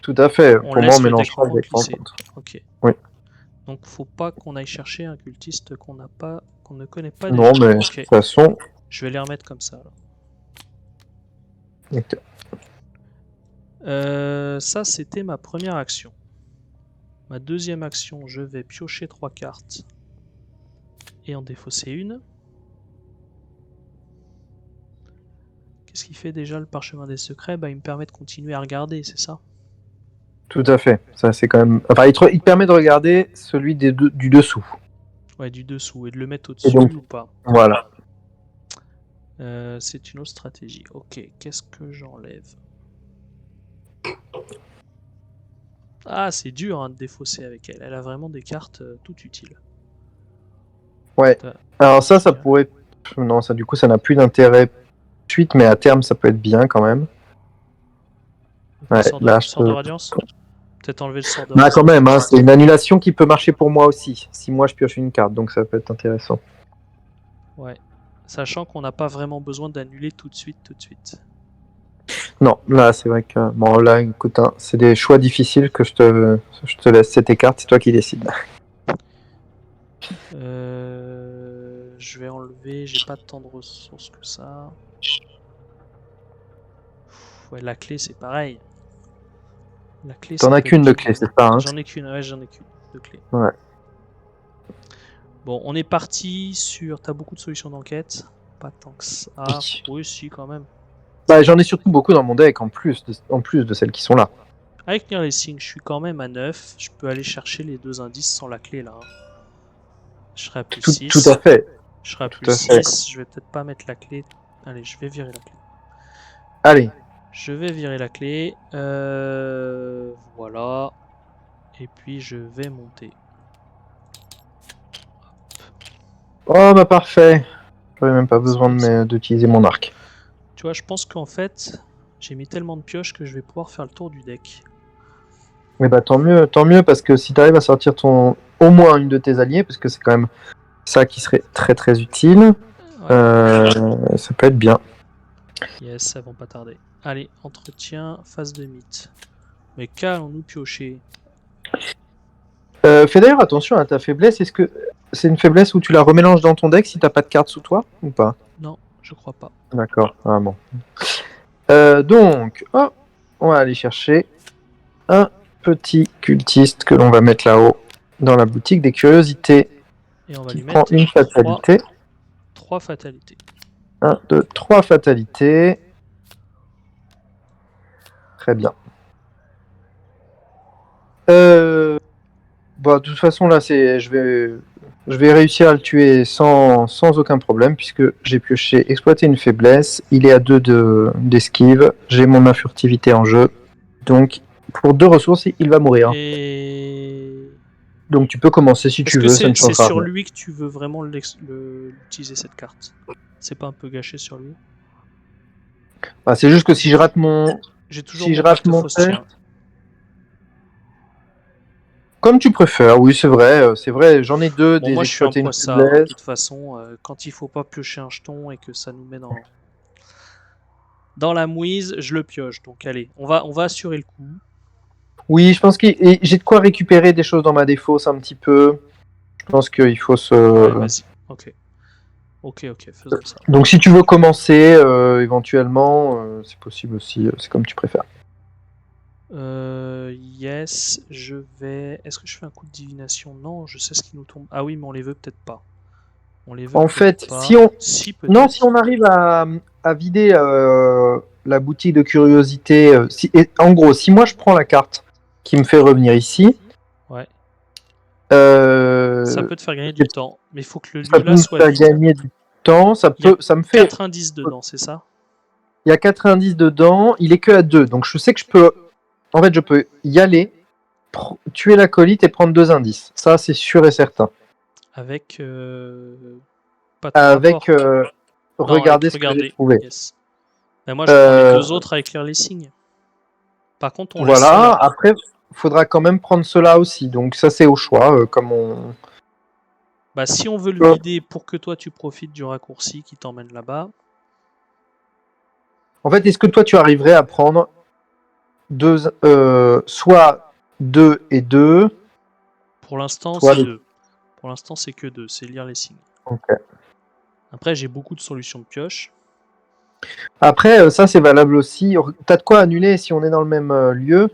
tout à fait. on Pour moi, on laisse le deck mélange pas rencontre avec glisser. rencontre. Ok. Oui. Donc faut pas qu'on aille chercher un cultiste qu'on ne connaît pas Non, déjà. mais de Ok. toute façon. Je vais les remettre comme ça. Alors. Ok. Ça, c'était ma première action. Ma deuxième action, je vais piocher 3 cartes et en défausser une. Qu'est-ce qu'il fait déjà le parchemin des secrets? Bah, il me permet de continuer à regarder, c'est ça? Tout à fait. Ça, c'est quand même. Enfin, il te permet de regarder celui du dessous. Ouais, du dessous et de le mettre Et donc, au-dessus ou pas. voilà. C'est une autre stratégie. Ok, qu'est-ce que j'enlève? Ah, c'est dur, hein, de défausser avec elle. Elle a vraiment des cartes toutes utiles. Ouais. Alors ça pourrait. Non, ça du coup, ça n'a plus d'intérêt tout de suite, mais à terme, ça peut être bien quand même. Ouais, là, Sort de radiance? Peut-être enlever le sort de Bah, quand radiance. même, hein, c'est une annulation qui peut marcher pour moi aussi. Si moi je pioche une carte, donc ça peut être intéressant. Ouais. Sachant qu'on n'a pas vraiment besoin d'annuler tout de suite, tout de suite. Non, là, c'est vrai que. Bon, là, écoute, hein, c'est des choix difficiles que je te laisse. C'est tes cartes, c'est toi qui décides. Je vais enlever, j'ai pas tant de ressources que ça. Ouais, la clé c'est pareil. La clé T'en ça as peut être qu'une de bien. clé, c'est ça, hein? J'en ai qu'une, ouais, j'en ai qu'une de clé. Ouais. Bon, on est parti sur. T'as beaucoup de solutions d'enquête. Pas tant que ça. Ah, Oui. oui, si, quand même. Bah, j'en ai surtout beaucoup dans mon deck, en plus de celles qui sont là. Avec lire les signes, je suis quand même à 9. Je peux aller chercher les 2 indices sans la clé là. Je serai à plus Tout 6. à fait. Je serai à plus Tout à fait. 6. Je vais peut-être pas mettre la clé. Allez, je vais virer la clé. Allez. Je vais virer la clé. Voilà. Et puis je vais monter. Oh, bah parfait. J'aurais même pas besoin d'utiliser mon arc. Tu vois, je pense qu'en fait, j'ai mis tellement de pioches que je vais pouvoir faire le tour du deck. Mais bah tant mieux, parce que si t'arrives à sortir au moins une de tes alliés, parce que c'est quand même ça qui serait très très utile, Ouais. ça peut être bien. Yes, ça va pas tarder. Allez, entretien, phase de mythe. Mais qu'allons-nous piocher? Fais d'ailleurs attention à ta faiblesse. Est-ce que c'est une faiblesse où tu la remélanges dans ton deck si t'as pas de carte sous toi ou pas? Non, je crois pas. D'accord. Ah bon. Donc, on va aller chercher un petit cultiste que l'on va mettre là-haut dans la boutique des curiosités. Et on va Qui lui prend mettre une fatalité. 3 fatalités. 1, 2, 3 fatalités. Très bien. De toute façon, là, je vais réussir à le tuer sans aucun problème, puisque j'ai pioché exploiter une faiblesse. Il est à 2 d'esquive. J'ai mon infurtivité en jeu. Donc, pour 2 ressources, il va mourir. Et Donc, tu peux commencer si est-ce tu que veux, ça ne c'est changera sur rien. lui que tu veux vraiment l'utiliser cette carte? C'est pas un peu gâché sur lui? C'est juste que si je rate mon, J'ai toujours si je mon rate carte mon Faustien. jet, comme tu préfères, oui, c'est vrai, j'en ai 2, Bon, des moi je suis un exploiter une poissard, hein, de faiblesse. toute façon. Quand il faut pas piocher un jeton et que ça nous met dans la mouise, je le pioche. Donc allez, on va assurer le coup. Oui, je pense que j'ai de quoi récupérer des choses dans ma défausse un petit peu. Je pense qu'il faut se. Ouais, vas-y. Ok. Ok, faisons ça. Donc, si tu veux commencer, éventuellement, c'est possible aussi. C'est comme tu préfères. Yes, je vais. Est-ce que je fais un coup de divination? Non, je sais ce qui nous tombe. Ah oui, mais on les veut peut-être pas. On les veut En peut-être fait, pas. Si, non, si peut-être. on arrive à vider la boutique de curiosité, en gros, si moi je prends la carte qui me fait revenir ici, Ouais. Ça euh, peut te faire gagner du temps. Mais il faut que le ça lieu peut là me soit faire vide. gagner du temps. Ça Il y a me fait. 4 indices dedans, c'est ça? Il y a 4 indices dedans. Il est que à 2, donc je sais que je peux. En fait, je peux y aller, tuer l'acolyte et prendre 2 indices. Ça, c'est sûr et certain. Avec. Pas ton Avec rapport. Non, avec regarder ce que j'ai regarder. trouvé. Yes. Mais moi, je prends les Euh, 2 autres avec lire les signes. Par contre, on laisse voilà. cela. Après, faudra quand même prendre cela aussi. Donc ça, c'est au choix, comme on. Bah, si on veut le vider pour que toi tu profites du raccourci qui t'emmène là-bas. En fait, est-ce que toi, tu arriverais à prendre soit 2 et 2, Pour l'instant, soit c'est les... 2. Pour l'instant, c'est que 2. C'est lire les signes. Okay. Après, j'ai beaucoup de solutions de pioche. Après, ça, c'est valable aussi. T'as de quoi annuler si on est dans le même lieu.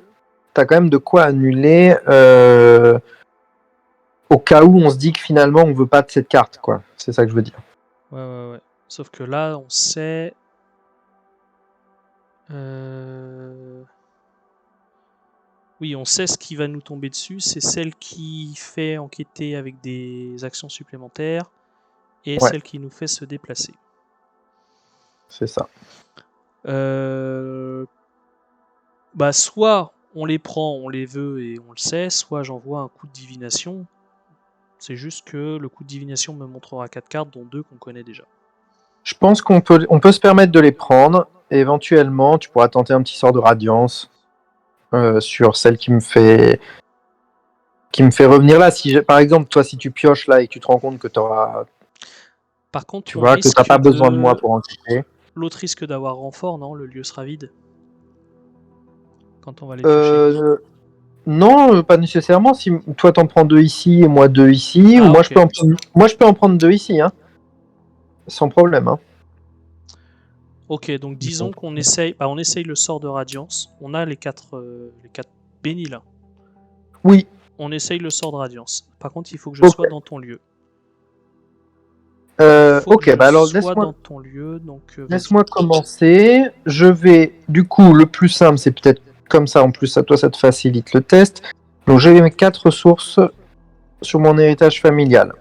T'as quand même de quoi annuler au cas où on se dit que finalement on veut pas de cette carte, quoi. C'est ça que je veux dire. Ouais. Sauf que là, on sait. Oui, on sait ce qui va nous tomber dessus. C'est celle qui fait enquêter avec des actions supplémentaires et Ouais, celle qui nous fait se déplacer. c'est ça. Bah, soit on les prend, on les veut et on le sait, soit j'envoie un coup de divination. C'est juste que le coup de divination me montrera 4 cartes, dont 2 qu'on connaît déjà. Je pense on peut se permettre de les prendre. Et éventuellement, tu pourras tenter un petit sort de radiance sur celle qui me fait revenir là. Si par exemple, toi, si tu pioches là et que tu te rends compte que Par contre, tu on vois que t'as risque pas besoin de moi pour enquêter. L'autre risque d'avoir renfort, non? Le lieu sera vide quand on va les piocher. Non, pas nécessairement. Si toi t'en prends 2 ici et moi 2 ici, ou Ah, moi ok. je peux en prendre 2 ici, hein, sans problème. Hein. Ok, donc disons qu'on essaye, on essaye le sort de radiance. On a les 4 bénis là. Oui. On essaye le sort de radiance. Par contre, il faut que je Ok. sois dans ton lieu. Ok, alors Dans ton lieu, donc laisse-moi commencer. Je vais, du coup, le plus simple, c'est peut-être comme ça, en plus, à toi, ça te facilite le test. Donc, j'ai mes 4 ressources sur mon héritage familial.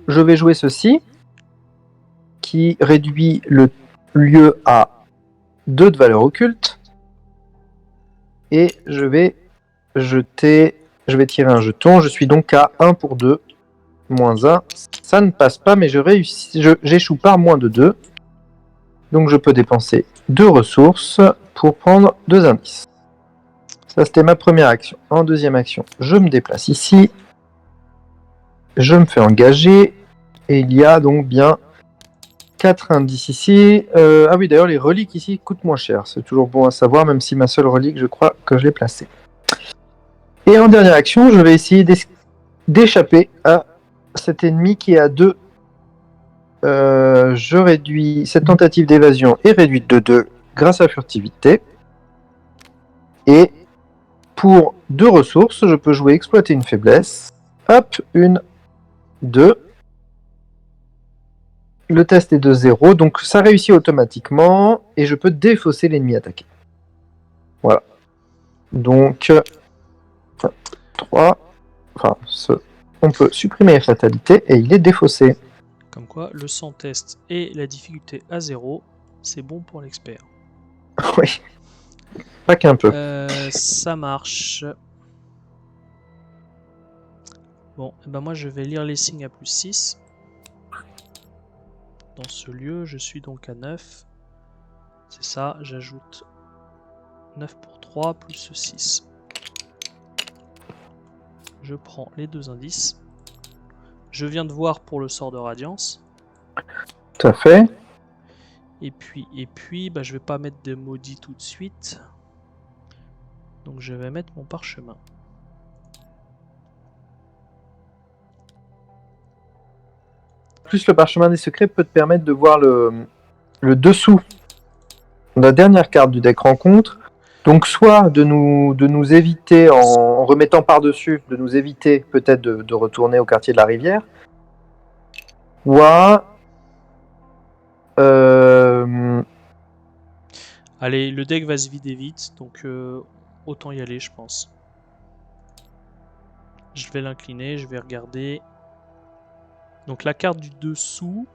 Je vais jouer ceci, qui réduit le lieu à 2 de valeur occulte. Et je vais tirer un jeton. Je suis donc à 1 pour 2, moins 1. Ça ne passe pas, mais j'échoue par moins de 2. Donc je peux dépenser 2 ressources pour prendre 2 indices. Ça, c'était ma première action. En deuxième action, je me déplace ici. Je me fais engager. Et il y a donc bien 4 indices ici. Ah oui, d'ailleurs, les reliques ici coûtent moins cher. C'est toujours bon à savoir, même si ma seule relique, je crois que je l'ai placée. Et en dernière action, je vais essayer d'échapper à cet ennemi qui est à 2. Je réduis cette tentative d'évasion est réduite de 2 grâce à furtivité. Et pour 2 ressources, je peux jouer exploiter une faiblesse. Hop, 1, 2. Le test est de 0, donc ça réussit automatiquement et je peux défausser l'ennemi attaqué. Voilà. Donc 3. Enfin, on peut supprimer la fatalité et il est défaussé. Comme quoi, le sans test et la difficulté à 0, c'est bon pour l'expert. Oui. Pas qu'un peu. Ça marche. Bon, et ben moi je vais lire les signes à plus 6. Dans ce lieu, je suis donc à 9. C'est ça, j'ajoute 9 pour 3 plus 6. Je prends les 2 indices. Je viens de voir pour le sort de radiance. Tout à fait. Et puis, bah, je vais pas mettre de maudit tout de suite. Donc je vais mettre mon parchemin. Plus le parchemin des secrets peut te permettre de voir le dessous de la dernière carte du deck rencontre. Donc soit de nous éviter, en remettant par-dessus, de nous éviter peut-être de retourner au quartier de la rivière. Allez, le deck va se vider vite, donc autant y aller, je pense. Je vais l'incliner, je vais regarder. Donc la carte du dessous.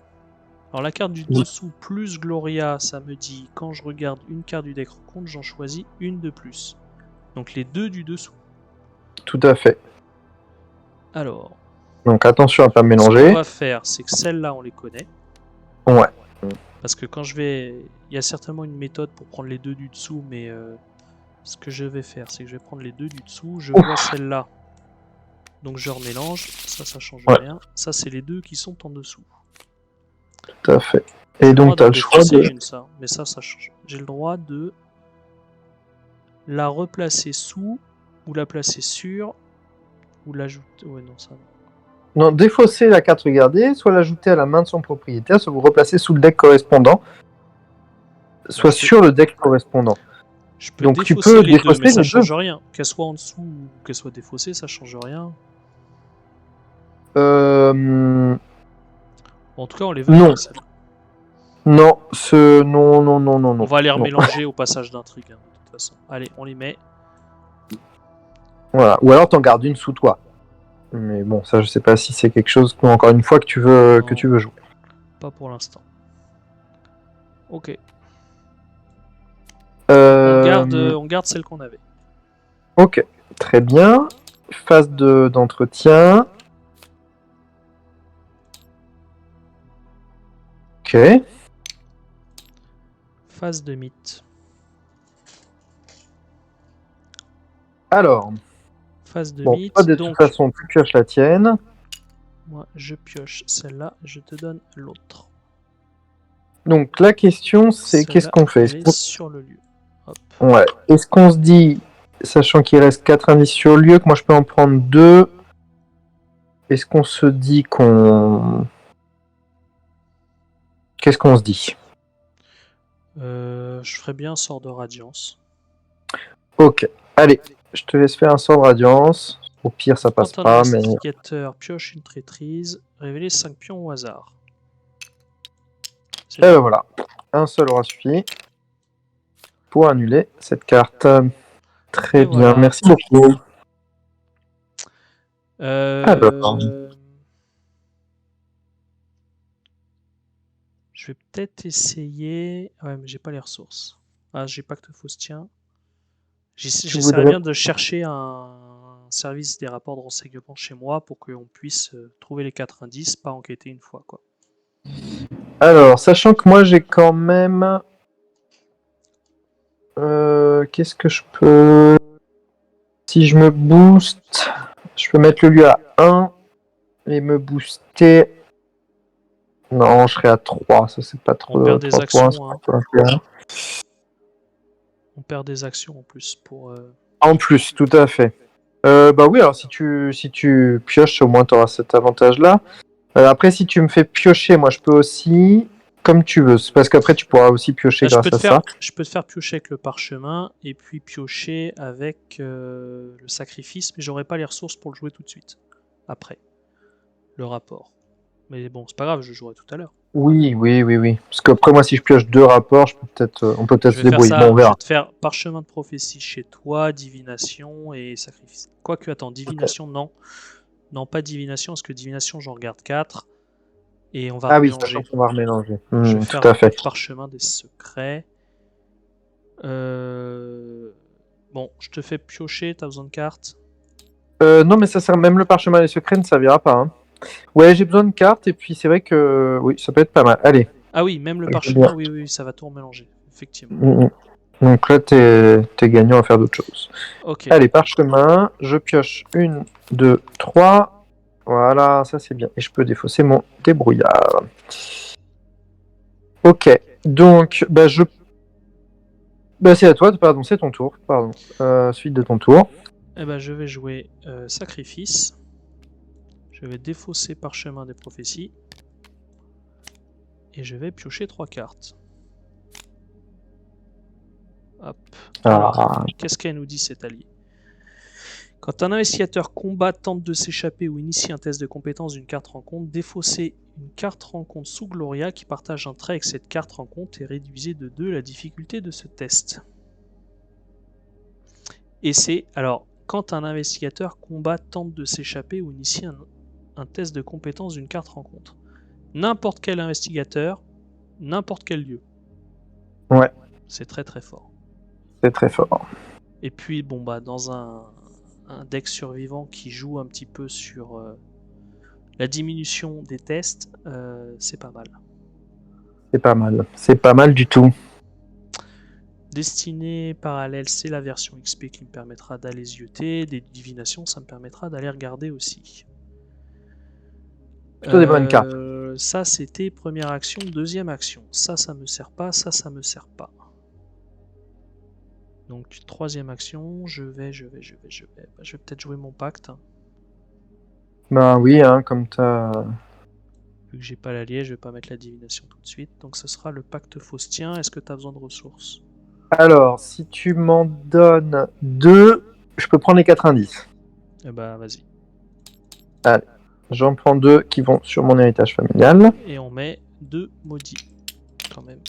Alors la carte du dessous plus Gloria, ça me dit quand je regarde une carte du deck rencontre, j'en choisis une de plus. Donc les deux du dessous. Tout à fait. Alors. Donc attention à pas Ce mélanger. qu'on va faire, c'est que celles-là, on les connaît. Ouais. Parce que quand je vais... Il y a certainement une méthode pour prendre les deux du dessous, mais ce que je vais faire, c'est que je vais prendre les deux du dessous, je vois celle-là. Donc je remélange, ça change rien. Ça, c'est les deux qui sont en dessous. Tout à fait. Et donc tu as le choix de... une, ça. Mais ça change. J'ai le droit de la replacer sous, ou la placer sur, ou l'ajouter... Ouais, non, ça... Non, défausser la carte regardée, soit l'ajouter à la main de son propriétaire, soit vous replacer sous le deck correspondant, soit sur le deck correspondant. Je peux donc défausser tu peux les deux, mais ça change rien. Qu'elle soit en dessous ou qu'elle soit défaussée, ça change rien. En tout cas, on les veut. Non. Non, non. On va les remélanger au passage d'intrigue, hein, de toute façon. Allez, on les met. Voilà. Ou alors t'en gardes une sous toi. Mais bon, ça je sais pas si c'est quelque chose, encore une fois, que tu veux jouer. Pas pour l'instant. Ok. On garde celle qu'on avait. Ok, très bien. Phase d'entretien. Ok. Phase de mythe. Alors. Phase de mythe. Toi, de toute façon, tu pioches la tienne. Moi, je pioche celle-là, je te donne l'autre. Donc la question, c'est qu'est-ce qu'on fait? Sur le lieu. Hop. Ouais. Est-ce qu'on se dit, sachant qu'il reste 4 indices sur le lieu, que moi je peux en prendre 2? Est-ce qu'on se dit qu'on... Qu'est-ce qu'on se dit? Je ferais bien un sort de radiance. Ok. Allez, je te laisse faire un sort de radiance. Au pire, ça passe pas, mais... Investigateur pioche une traîtrise. Révéler 5 pions au hasard. Et ben voilà. Un seul aura suffi pour annuler cette carte. Très bien, voilà. Merci beaucoup. Alors... Je vais peut-être essayer... Ouais, mais j'ai pas les ressources. Ah, j'ai pacte faustien. J'essaierai bien de chercher un service des rapports de renseignement chez moi pour qu'on puisse trouver les 4 indices, pas enquêter une fois, quoi. Alors, sachant que moi j'ai quand même... Qu'est-ce que je peux... Si je me booste, je peux mettre le lieu à 1 et me booster... Non, je serai à 3, ça c'est pas trop... On perd des actions, hein. On perd des actions en plus pour... En plus, tout à fait. Bah oui, alors si tu pioches, au moins tu auras cet avantage-là. Après, si tu me fais piocher, moi je peux aussi, comme tu veux. C'est parce qu'après tu pourras aussi piocher Là, grâce à ça. je peux te faire piocher avec le parchemin et puis piocher avec le sacrifice, mais j'aurai pas les ressources pour le jouer tout de suite. Après, le rapport. Mais bon, c'est pas grave, je le jouerai tout à l'heure. Oui. Parce qu'après, moi, si je pioche 2 rapports, on peut peut-être Je se vais faire débrouiller. Bon, ça, on je vais verra. te faire parchemin de prophétie chez toi, divination et sacrifice. Quoique, attends, Ok. divination, non. Non, pas divination, parce que divination, j'en regarde 4 et on va Ah oui, sachant remélanger. qu'on va remélanger. Je vais Tout faire à fait. parchemin des secrets. Bon, je te fais piocher, t'as besoin de cartes. Non, mais ça sert même le parchemin des secrets ne servira pas. Hein. Ouais, j'ai besoin de cartes et puis c'est vrai que oui, ça peut être pas mal. Allez, Ah oui, même le je veux parchemin, bien. oui, ça va tout remélanger, effectivement. Mm. Donc là, t'es gagnant à faire d'autres choses. Ok. Allez, parchemin, je pioche 1, 2, 3. Voilà, ça c'est bien. Et je peux défausser mon débrouillard. Ok, donc c'est à toi, pardon, c'est ton tour. Pardon. Suite de ton tour. Eh ben, je vais jouer sacrifice. Je vais défausser parchemin des prophéties. Et je vais piocher 3 cartes. Hop. Alors, Ah, qu'est-ce qu'elle nous dit cette alliée? Quand un investigateur combat, tente de s'échapper ou initie un test de compétence d'une carte rencontre, défaussez une carte rencontre sous Gloria qui partage un trait avec cette carte rencontre et réduisez de 2 la difficulté de ce test. Et c'est, alors, quand un investigateur combat, tente de s'échapper ou initie un test de compétence d'une carte rencontre. N'importe quel investigateur, n'importe quel lieu. ouais, C'est très très fort. c'est très fort. Et puis, bon, bah, dans un deck survivant qui joue un petit peu sur la diminution des tests, c'est pas mal. C'est pas mal. C'est pas mal du tout. Destinée parallèle, c'est la version XP qui me permettra d'aller zioter. Des divinations, ça me permettra d'aller regarder aussi. Plutôt des bonnes cartes. Ça, c'était première action. Deuxième action. Ça me sert pas. Ça me sert pas. Donc, troisième action. Je vais peut-être jouer mon pacte. Ben oui, hein, comme t'as. Vu que j'ai pas l'allié, je vais pas mettre la divination tout de suite. Donc, ce sera le pacte faustien. Est-ce que tu as besoin de ressources? Alors, si tu m'en donnes 2, je peux prendre les 4 indices. Eh bah, vas-y. Allez, j'en prends 2 qui vont sur mon héritage familial. Et on met 2 maudits. Quand même.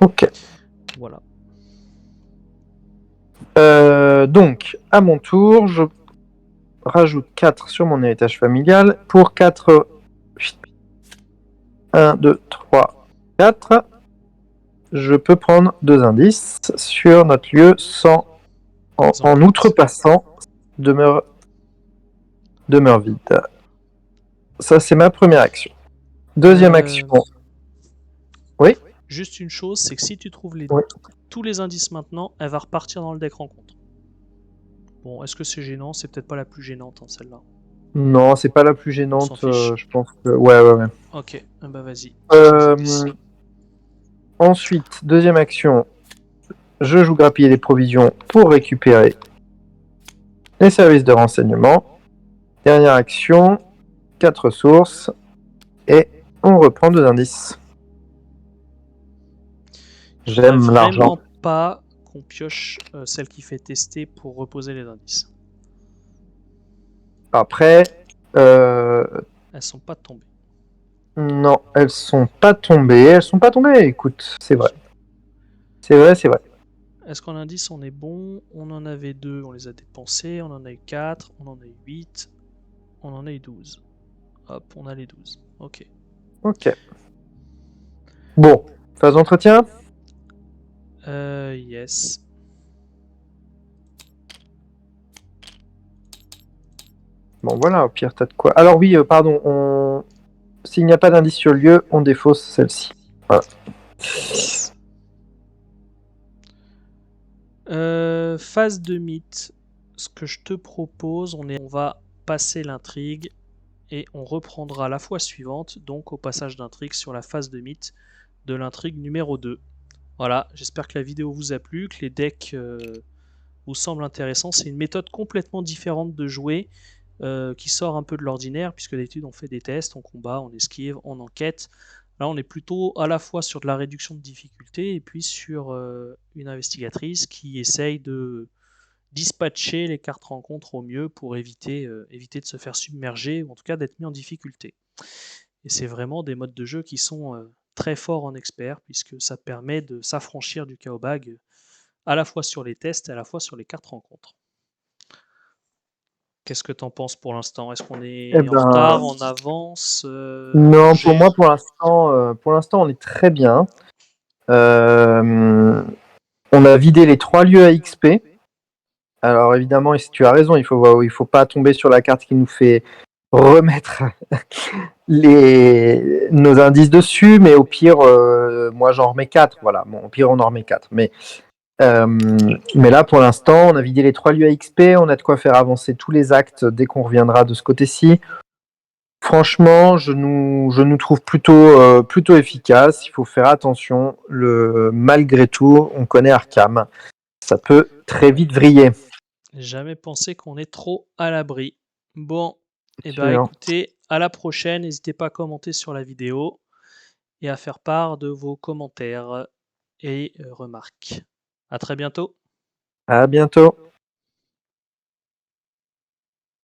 Ok. Voilà. Donc, à mon tour, je rajoute 4 sur mon héritage familial. Pour 4... 1, 2, 3, 4. Je peux prendre 2 indices sur notre lieu sans... en outrepassant demeure vide. Ça, c'est ma première action. Deuxième action. Oui. Juste une chose, c'est que si tu trouves Oui. tous les indices maintenant, elle va repartir dans le deck rencontre. Bon, est-ce que c'est gênant? C'est peut-être pas la plus gênante, hein, celle-là. Non, c'est pas la plus On gênante, s'en fiche. je pense que... Ouais. Ok, bah vas-y. Ensuite, deuxième action, je joue grappiller les provisions pour récupérer les services de renseignement. Dernière action, 4 ressources, et on reprend 2 indices. J'aime l'argent. Vraiment pas qu'on pioche celle qui fait tester pour reposer les indices. Après, Elles sont pas tombées. non, elles sont pas tombées. Elles sont pas tombées, écoute, c'est vrai. C'est vrai. Est-ce qu'en indice on est bon? On en avait 2, on les a dépensés. On en a eu 4, on en a eu 8, on en a eu 12. Hop, on a les 12. Ok. Bon, phase d'entretien. Yes. Bon, voilà, au pire, t'as de quoi. Alors oui, pardon, s'il n'y a pas d'indice sur le lieu, on défausse celle-ci. Voilà. Phase de mythe. Ce que je te propose, on va passer l'intrigue et on reprendra la fois suivante, donc au passage d'intrigue sur la phase de mythe de l'intrigue numéro 2. Voilà, j'espère que la vidéo vous a plu, que les decks vous semble intéressant. C'est une méthode complètement différente de jouer, qui sort un peu de l'ordinaire, puisque d'habitude on fait des tests, on combat, on esquive, on enquête. Là, on est plutôt à la fois sur de la réduction de difficulté et puis sur une investigatrice qui essaye de dispatcher les cartes rencontres au mieux pour éviter de se faire submerger ou en tout cas d'être mis en difficulté. Et c'est vraiment des modes de jeu qui sont très forts en expert puisque ça permet de s'affranchir du chaos bag à la fois sur les tests et à la fois sur les cartes rencontres. Qu'est-ce que tu en penses pour l'instant? Est-ce qu'on Eh est en retard, ben, en avance, non, pour rangé? moi, pour l'instant, on est très bien. Euh, on a vidé les 3 lieux à XP. Alors évidemment, si tu as raison, il faut pas tomber sur la carte qui nous fait remettre nos indices dessus, mais au pire, moi j'en remets 4. Voilà, bon, au pire, on en remet 4. Mais là, pour l'instant, on a vidé les 3 lieux à XP, on a de quoi faire avancer tous les actes dès qu'on reviendra de ce côté-ci. Franchement, je nous trouve plutôt efficace. Il faut faire attention. Malgré tout, on connaît Arkham. Ça peut très vite vriller. Jamais pensé qu'on est trop à l'abri. Bon, et bah Sûr. écoutez, à la prochaine. N'hésitez pas à commenter sur la vidéo et à faire part de vos commentaires et remarques. À très bientôt. À bientôt.